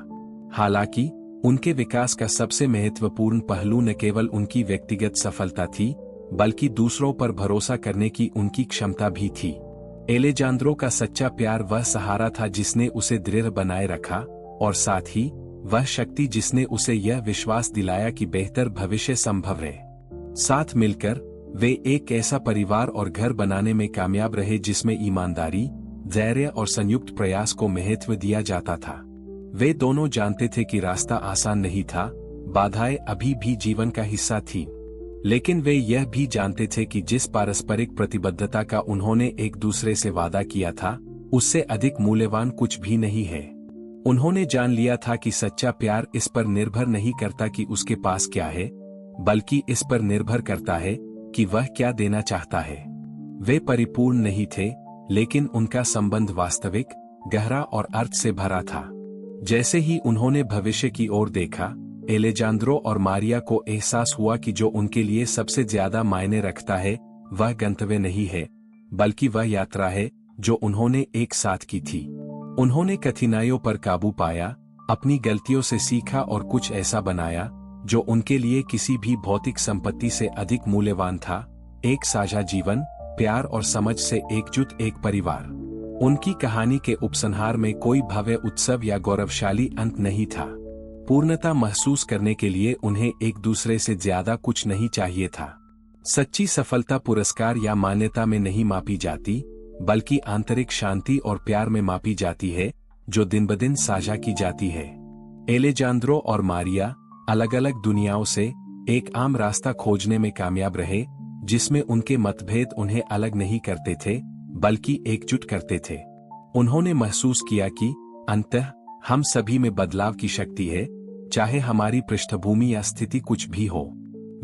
हालांकि उनके विकास का सबसे महत्वपूर्ण पहलू न केवल उनकी व्यक्तिगत सफलता थी, बल्कि दूसरों पर भरोसा करने की उनकी क्षमता भी थी। एलेजांद्रो का सच्चा प्यार वह सहारा था जिसने उसे दृढ़ बनाए रखा, और साथ ही वह शक्ति जिसने उसे यह विश्वास दिलाया कि बेहतर भविष्य संभव है। साथ मिलकर वे एक ऐसा परिवार और घर बनाने में कामयाब रहे जिसमें ईमानदारी, धैर्य और संयुक्त प्रयास को महत्व दिया जाता था। वे दोनों जानते थे कि रास्ता आसान नहीं था, बाधाएं अभी भी जीवन का हिस्सा थीं। लेकिन वे यह भी जानते थे कि जिस पारस्परिक प्रतिबद्धता का उन्होंने एक दूसरे से वादा किया था, उससे अधिक मूल्यवान कुछ भी नहीं है। उन्होंने जान लिया था कि सच्चा प्यार इस पर निर्भर नहीं करता कि उसके पास क्या है, बल्कि इस पर निर्भर करता है कि वह क्या देना चाहता है। वे परिपूर्ण नहीं थे, लेकिन उनका संबंध वास्तविक, गहरा और अर्थ से भरा था। जैसे ही उन्होंने भविष्य की ओर देखा, एलेजांद्रो और मारिया को एहसास हुआ कि जो उनके लिए सबसे ज्यादा मायने रखता है वह गंतव्य नहीं है, बल्कि वह यात्रा है जो उन्होंने एक साथ की थी। उन्होंने कठिनाइयों पर काबू पाया, अपनी गलतियों से सीखा और कुछ ऐसा बनाया जो उनके लिए किसी भी भौतिक संपत्ति से अधिक मूल्यवान था, एक साझा जीवन, प्यार और समझ से एकजुट एक परिवार। उनकी कहानी के उपसंहार में कोई भव्य उत्सव या गौरवशाली अंत नहीं था। पूर्णता महसूस करने के लिए उन्हें एक दूसरे से ज्यादा कुछ नहीं चाहिए था। सच्ची सफलता पुरस्कार या मान्यता में नहीं मापी जाती, बल्कि आंतरिक शांति और प्यार में मापी जाती है, जो दिन ब दिन साझा की जाती है। एलेजांद्रो और मारिया अलग अलग दुनियाओं से एक आम रास्ता खोजने में कामयाब रहे, जिसमें उनके मतभेद उन्हें अलग नहीं करते थे, बल्कि एकजुट करते थे। उन्होंने महसूस किया कि अंततः हम सभी में बदलाव की शक्ति है, चाहे हमारी पृष्ठभूमि या स्थिति कुछ भी हो।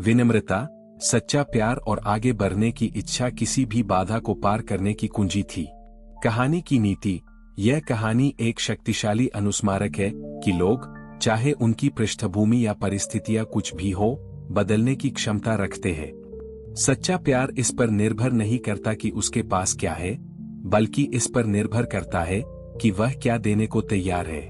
विनम्रता, सच्चा प्यार और आगे बढ़ने की इच्छा किसी भी बाधा को पार करने की कुंजी थी। कहानी की नीति, यह कहानी एक शक्तिशाली अनुस्मारक है कि लोग, चाहे उनकी पृष्ठभूमि या परिस्थितियां कुछ भी हो, बदलने की क्षमता रखते हैं। सच्चा प्यार इस पर निर्भर नहीं करता कि उसके पास क्या है, बल्कि इस पर निर्भर करता है कि वह क्या देने को तैयार है।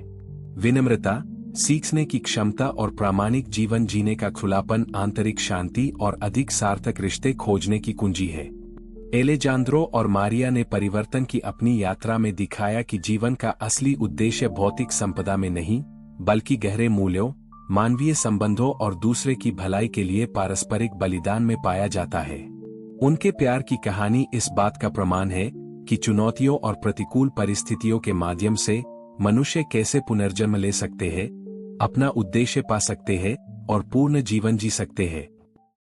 विनम्रता, सीखने की क्षमता और प्रामाणिक जीवन जीने का खुलापन आंतरिक शांति और अधिक सार्थक रिश्ते खोजने की कुंजी है। एलेजांद्रो और मारिया ने परिवर्तन की अपनी यात्रा में दिखाया कि जीवन का असली उद्देश्य भौतिक संपदा में नहीं, बल्कि गहरे मूल्यों, मानवीय संबंधों और दूसरे की भलाई के लिए पारस्परिक बलिदान में पाया जाता है। उनके प्यार की कहानी इस बात का प्रमाण है कि चुनौतियों और प्रतिकूल परिस्थितियों के माध्यम से मनुष्य कैसे पुनर्जन्म ले सकते हैं, अपना उद्देश्य पा सकते हैं और पूर्ण जीवन जी सकते हैं।